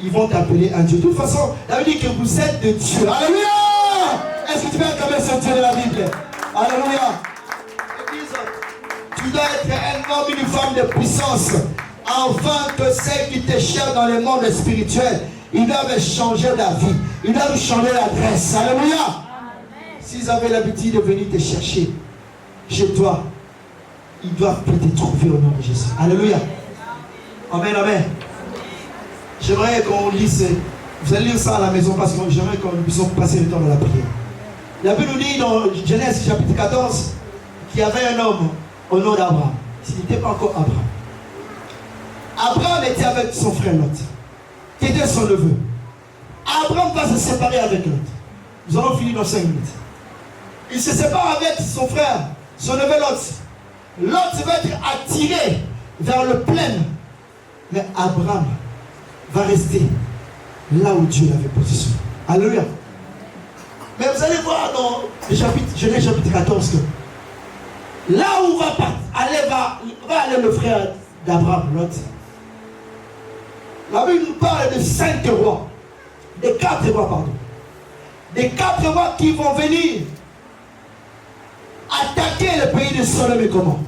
Ils vont t'appeler un Dieu. De toute façon, la Bible dit que vous êtes de Dieu. Alléluia. Est-ce que tu peux acclamer ce Dieu de la Bible? Alléluia. Tu dois être un homme, une femme de puissance, afin que celles qui te cherchent dans le monde spirituel, ils doivent changer d'avis, ils doivent changer d'adresse. Alléluia. S'ils avaient l'habitude de venir te chercher chez toi, ils doivent peut te trouver au nom de Jésus. Alléluia. Amen, amen. J'aimerais qu'on lise, vous allez lire ça à la maison parce que j'aimerais qu'on puisse passer le temps de la prière. La Bible nous dit dans Genèse chapitre 14 qu'il y avait un homme au nom d'Abraham. Il n'était pas encore Abraham. Abraham était avec son frère Lot, qui était son neveu. Abraham va se séparer avec Lot. Nous allons finir dans 5 minutes. Il se sépare avec son frère, son neveu Lot. Lot va être attiré vers le plaine. Mais Abraham va rester là où Dieu l'avait positionné. Alléluia. Mais vous allez voir dans le chapitre, Genèse chapitre 14 que là où va aller le frère d'Abraham, Lot. La Bible nous parle de 5 rois. Des 4 rois, pardon. Des 4 rois qui vont venir attaquer le pays de Sodome et Gomorrhe.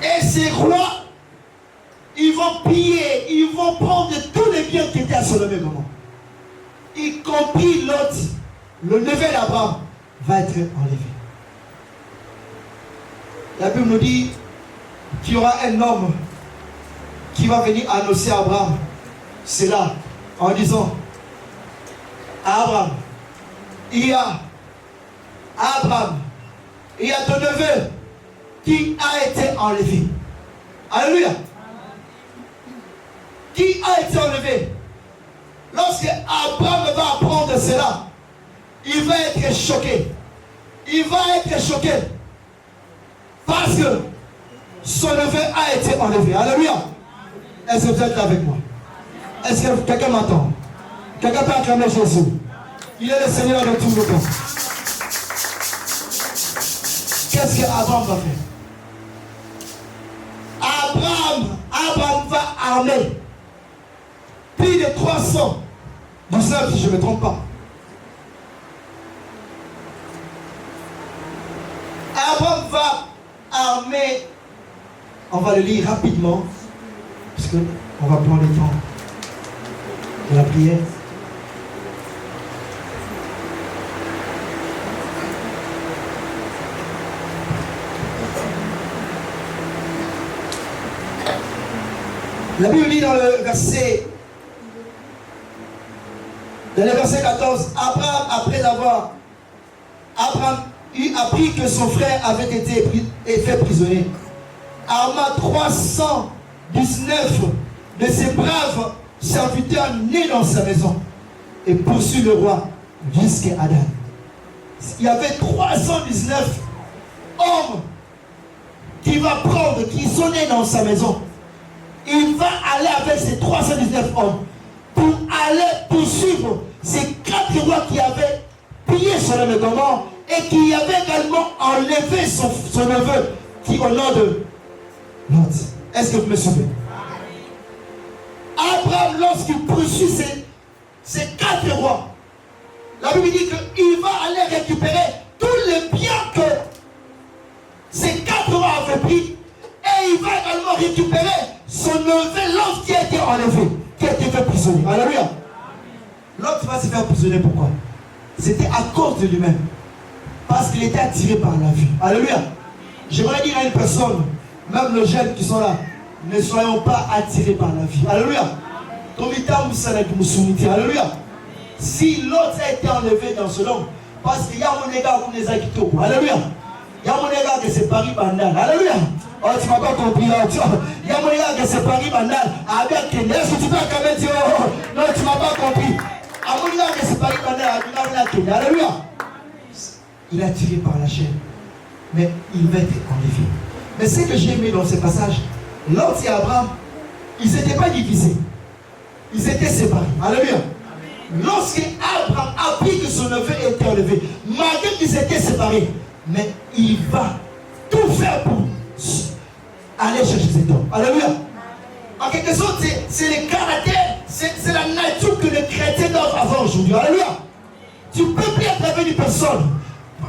Et ces rois, ils vont piller, ils vont prendre tous les biens qui étaient à Sodome et Gomorrhe. Y compris Lot, le neveu d'Abraham, va être enlevé. La Bible nous dit qu'il y aura un homme qui va venir annoncer à Abraham cela en disant: Abraham, il y a ton neveu qui a été enlevé. Alléluia. Qui a été enlevé. Lorsque Abraham va apprendre cela, il va être choqué. Il va être choqué. Parce que son neveu a été enlevé. Alléluia. Est-ce que vous êtes là avec moi? Est-ce que quelqu'un m'entend? Quelqu'un peut acclamer Jésus? Il est le Seigneur de tout le temps. Qu'est-ce que Abraham va faire? Abraham va armer plus de 300 19, si je ne me trompe pas. Abraham va armer. On va le lire rapidement, parce qu'on va prendre le temps de la prière. La Bible dit dans le verset 14, Abraham, après avoir appris que son frère avait été fait prisonnier, arma 319 de ses braves serviteurs nés dans sa maison et poursuit le roi jusqu'à Adam. Il y avait 319 hommes qu'il va prendre, qui sont nés dans sa maison. Il va aller avec ces 319 hommes pour aller poursuivre ces 4 rois qui avaient pillé Sodome et Gomorrhe et qui avaient également enlevé son neveu qui au nom de Lot. Est-ce que vous me suivez? Abraham, lorsqu'il poursuit ces 4 rois, la Bible dit qu'il va aller récupérer tous les biens que ces 4 rois avaient pris et il va également récupérer son neveu Lot qui a été enlevé, qui a été fait prisonnier. Alléluia. Lot va se faire prisonnier, pourquoi? C'était à cause de lui-même. Parce qu'il était attiré par la vie. Alléluia. J'aimerais dire à une personne, même les jeunes qui sont là, ne soyons pas attirés par la vie. Alléluia. Alléluia. Si l'autre a été enlevé dans ce nom, parce qu'il y a mon égard pour les acquittaux. Alléluia. Il y a mon égard que c'est Paris Bandal. Alléluia. Oh, tu m'as pas compris. Il y a mon égard que c'est Paris Bandal. Avec Kenya. Est-ce que tu peux quand même dire, oh, non, tu m'as pas compris. À mon égard que c'est Paris Bandal. Avec Kenya. Alléluia. Il est attiré par la chair. Mais il va être enlevé. Mais ce que j'ai aimé dans ce passage, Lot et Abraham, ils n'étaient pas divisés. Ils étaient séparés. Alléluia. Lorsque Abraham a appris que son neveu était enlevé, malgré qu'ils étaient séparés, mais il va tout faire pour aller chercher cet homme. Alléluia. En quelque sorte, c'est le caractère, c'est la nature que les chrétiens doivent avoir aujourd'hui. Alléluia. Tu ne peux plus être avec une personne.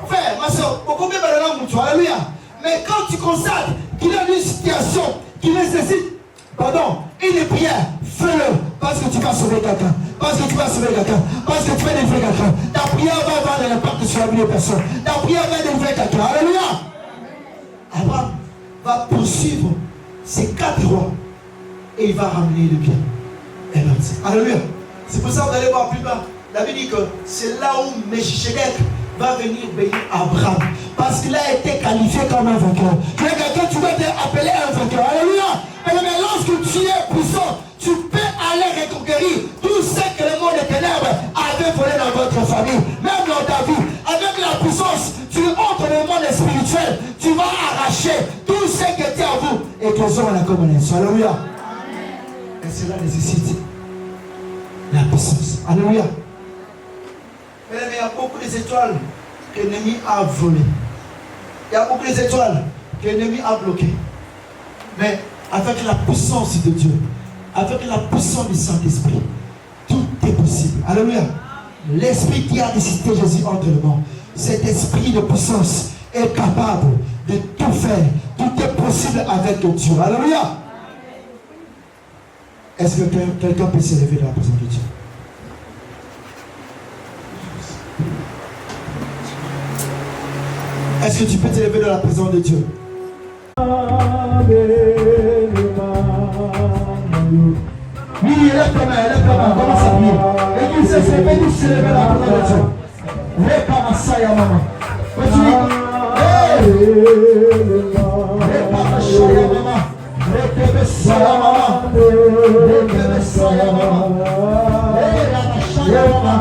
Frère, ma soeur, alléluia. Mais quand tu constates qu'il a une situation qui nécessite, une prière, fais-le. Parce que tu vas sauver quelqu'un. Parce que tu vas sauver quelqu'un. Parce que tu vas délivrer quelqu'un. Ta prière va avoir de l'impact sur la vie des personnes. Ta prière va délivrer quelqu'un. Alléluia. Abraham va va poursuivre ces 4 rois et il va ramener le bien. Alléluia. C'est pour ça que vous allez voir plus bas. La Bible dit que c'est là où Melchisedec va venir bénir Abraham. Parce qu'il a été qualifié comme un vainqueur. Tu es quelqu'un, tu vas être appelé un vainqueur. Alléluia. Mais lorsque tu es puissant, tu peux aller reconquérir tout ce que le monde des ténèbres avait volé dans votre famille. Même dans ta vie. Avec la puissance, tu entres dans le monde spirituel. Tu vas arracher tout ce qui était à vous et que les hommes la communauté. Alléluia. Et cela nécessite la puissance. Alléluia. Mais il y a beaucoup d'étoiles que l'ennemi a volées. Il y a beaucoup d'étoiles que l'ennemi a bloquées. Mais avec la puissance de Dieu, avec la puissance du Saint-Esprit, tout est possible. Alléluia. L'Esprit qui a décidé Jésus entre les mains, cet esprit de puissance est capable de tout faire. Tout est possible avec Dieu. Alléluia. Est-ce que quelqu'un peut s'élever dans la présence de Dieu? Est-ce que tu peux t'élever dans la présence de Dieu? Oui, lève ta main, commence à prier. Et qu'il s'est levé, il s'est levé dans la présence de Dieu. Répa Masaya Mama. Continue. Répa Masaya Mama. Répa Masaya Mama. Répa Masaya Mama. Répa Masaya Mama.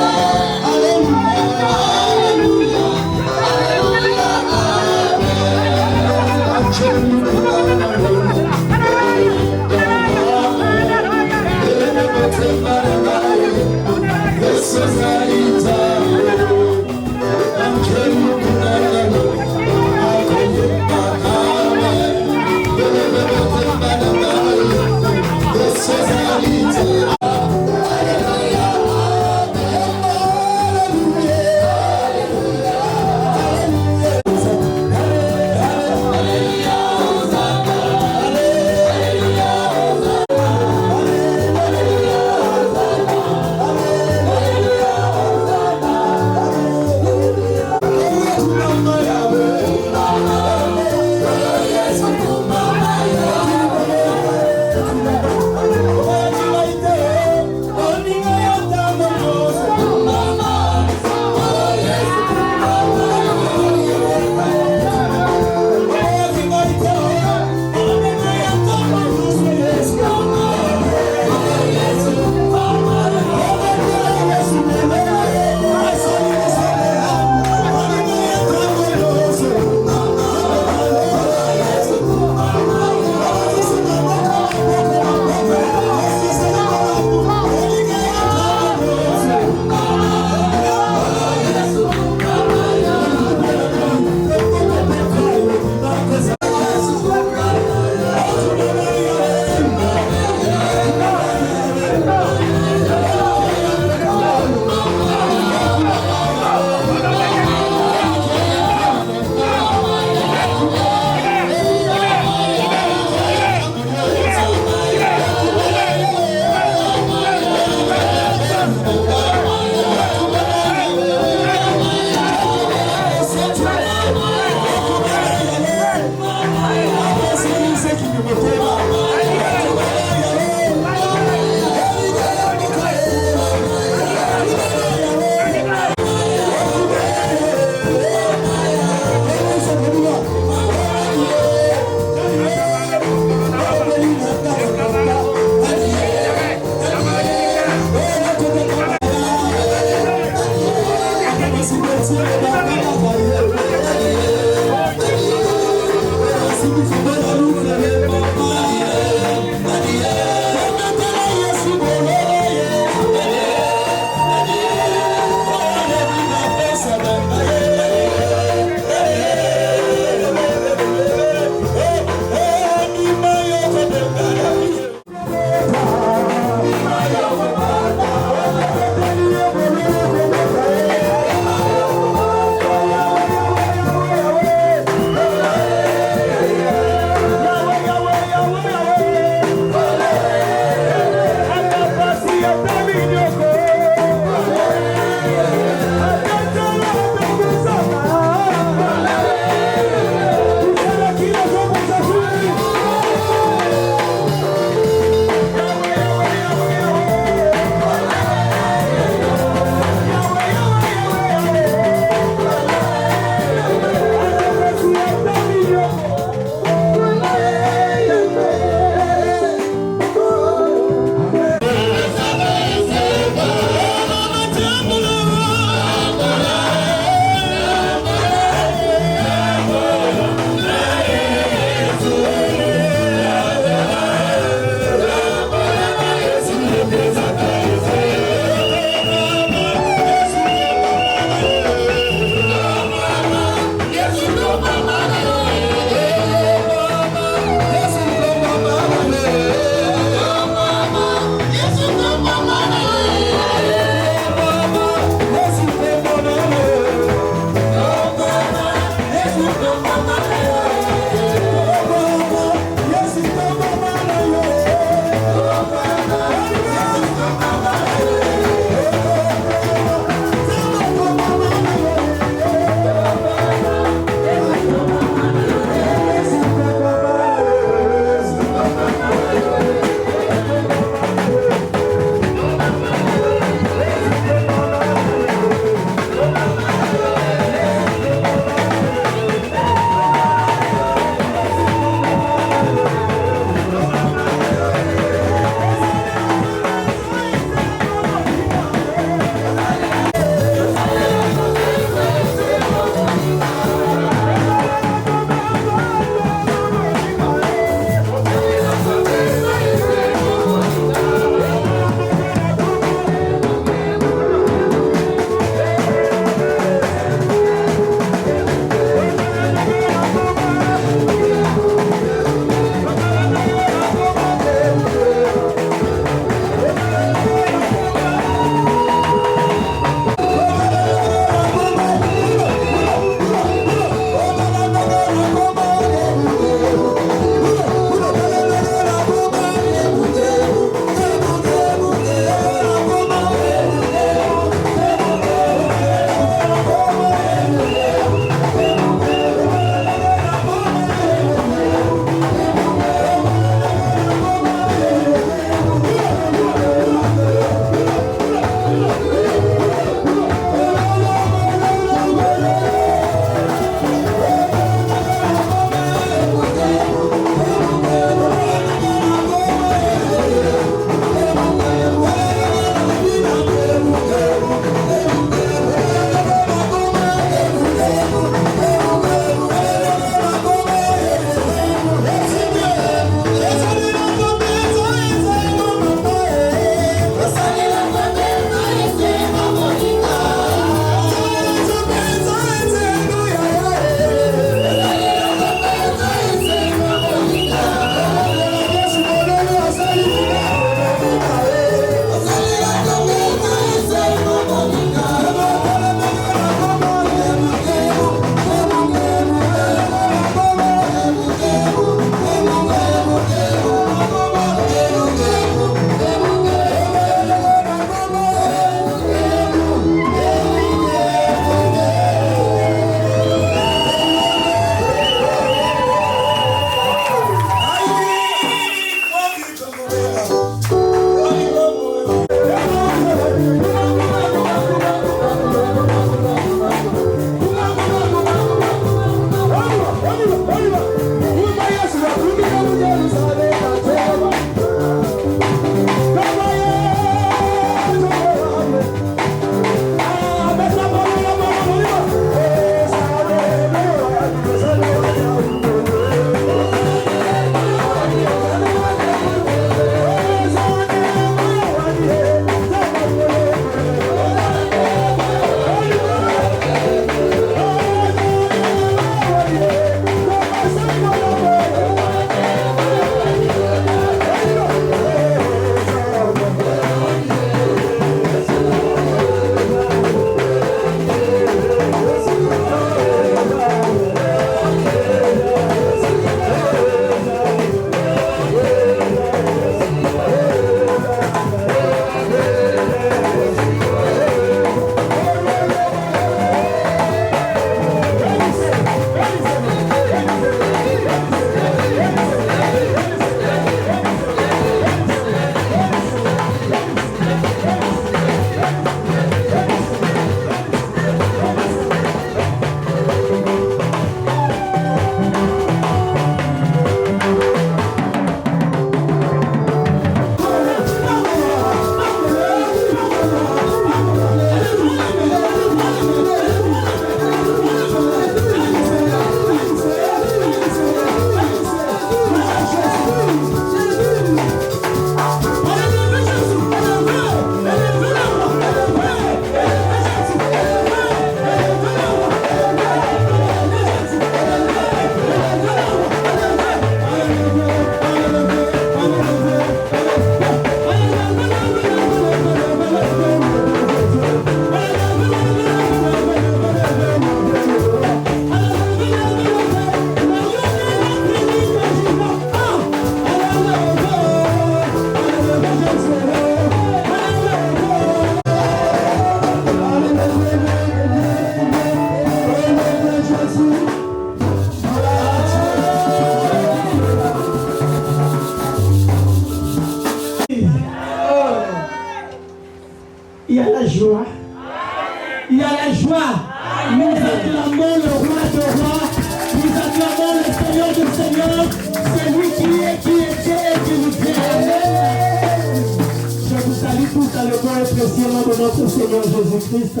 nom de notre Seigneur Jésus-Christ,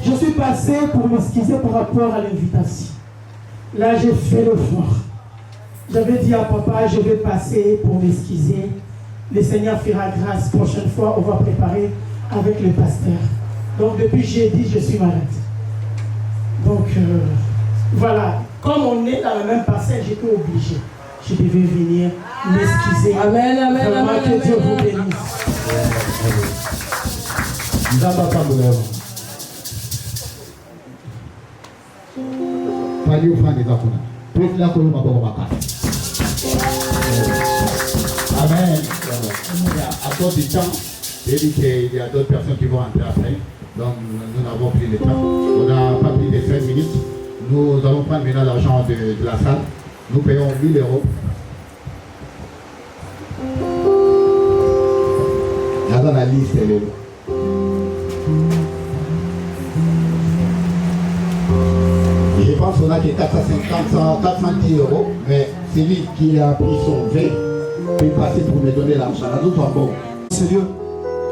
je suis passé pour m'excuser par rapport à l'invitation. Là, j'ai fait le fort. J'avais dit à papa, je vais passer pour m'excuser. Le Seigneur fera grâce. Prochaine fois, on va préparer avec le pasteur. Donc, depuis jeudi, je suis malade. Donc, voilà. Comme on est dans la même parcelle, j'étais obligé. Je devais venir m'excuser.
Amen, amen,
vraiment,
amen,
que
amen,
Dieu vous
amen.
bénisse.
Amen. À cause du temps, j'ai dit qu'il y a d'autres personnes qui vont entrer après. Donc nous n'avons pris le temps. On n'a pas pris les 5 minutes. Nous allons prendre maintenant l'argent de la salle. Nous payons 1 000 euros. Dans la liste, je pense qu'on a que 410 euros, mais c'est lui qui a pris son verre puis passer pour me donner l'argent. Bon.
C'est Dieu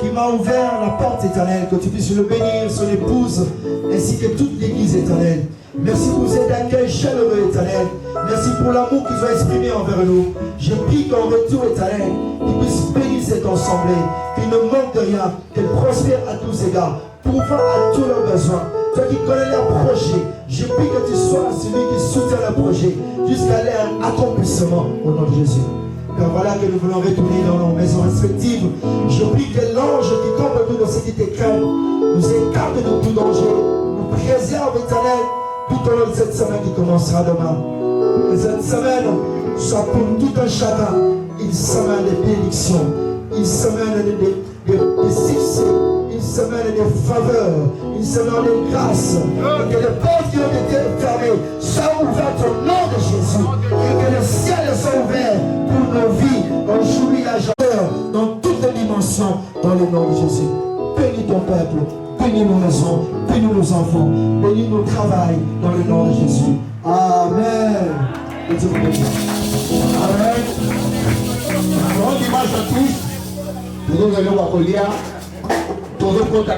qui m'a ouvert la porte éternelle, que tu puisses le bénir, son épouse, ainsi que toute l'église éternelle. Merci pour cet accueil chaleureux éternel. Merci pour l'amour qu'ils ont exprimé envers nous. Je prie qu'en retour éternel, qu'ils puissent bénir cette assemblée, qu'ils ne manquent de rien, qu'elle prospère à tous égards, pourvoient à tous leurs besoins. Toi qui connais leurs projets, je prie que tu sois celui qui soutient leurs projets jusqu'à leur accomplissement au nom de Jésus. Car voilà que nous voulons retourner dans nos maisons respectives. Je prie que l'ange qui campe autour de cette école nous écarte de tout danger, nous préserve éternel tout au long de cette semaine qui commencera demain. Que cette semaine soit pour tout un chacun une semaine de bénédiction, une semaine de succès, une semaine de faveur, une semaine de grâce. Et que les portes qui ont été fermées soient ouvertes au nom de Jésus. Et que les ciels soient ouverts pour nos vies aujourd'hui à jamais, dans toutes les dimensions, dans le nom de Jésus. Bénis ton peuple, bénis nos maisons, bénis nos enfants, bénis nos travails, dans le nom de Jésus. Amen. Et Dieu vous bénisse.
Amen. Bon dimanche à tous. Nous allons à Colia. Tout le monde.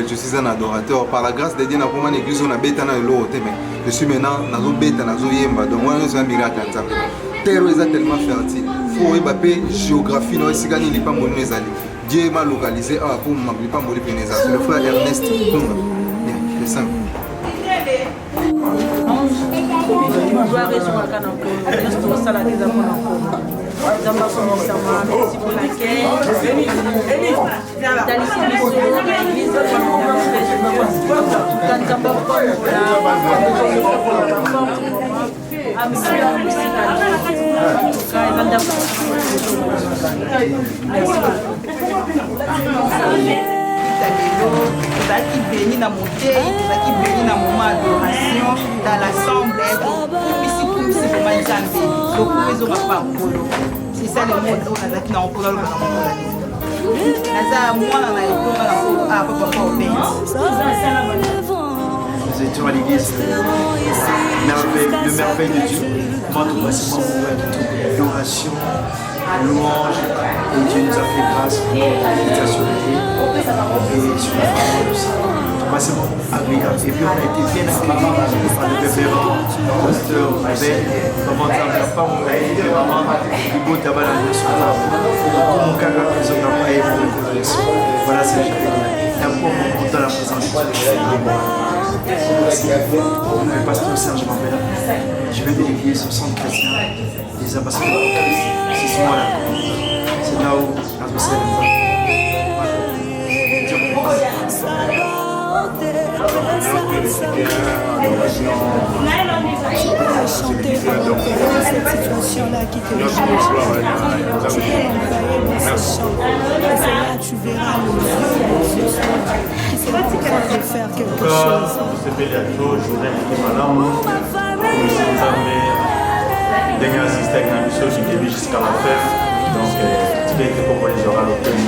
Je suis un adorateur. Par la grâce de Dieu, on a église, on a bêta dans l'autre. Mais je suis maintenant dans le bêta, dans le yemba. Donc, moi, je suis un miracle. Terre est tellement fertile. Il faut évaper géographie. Il n'est pas mon Dieu m'a localisé pour ne pas mourir. C'est le frère Ernest Kunga. C'est simple.
Merci pour l'accueil.
Qui bénit dans mon thé, qui bénit dans mon adoration, dans l'assemblée, c'est ça le monde où on a qui n'a pas le
nous étions à l'église le merveille de Dieu. Moi, tout passement pour être l'adoration, louange, et Dieu nous a fait grâce pour l'invitation et sur la parole de ça. Tout passement agréable. Et puis on a été bien accueillis par le révérend, pasteur Abel, comment ça n'a pas mon gars, vraiment, il beau tabac la nation. Mon cas, ils ont pas aimé le révérend. Voilà ce que je vais dire. Et après, on monte dans la présence de Dieu. Le pasteur Serge m'appelle. Je viens de l'église au centre chrétien des ambassadeurs de Christ. C'est souvent là. C'est là où l'atmosphère
chanter pendant cette situation-là qui te tu peux employer dans ce chant. Et c'est là que tu verras le Dieu qui sera capable de faire quelque chose.
Jusqu'à la fin, donc tu es pour les orales auxquels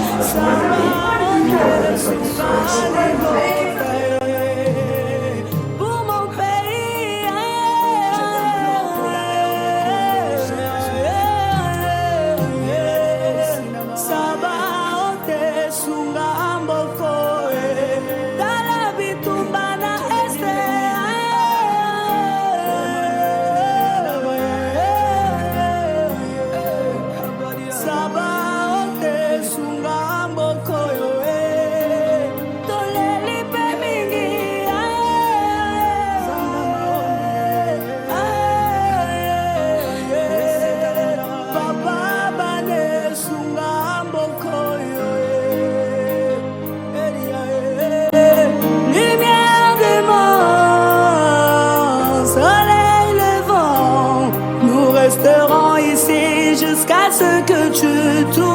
nous
resterons ici jusqu'à ce que tu tournes.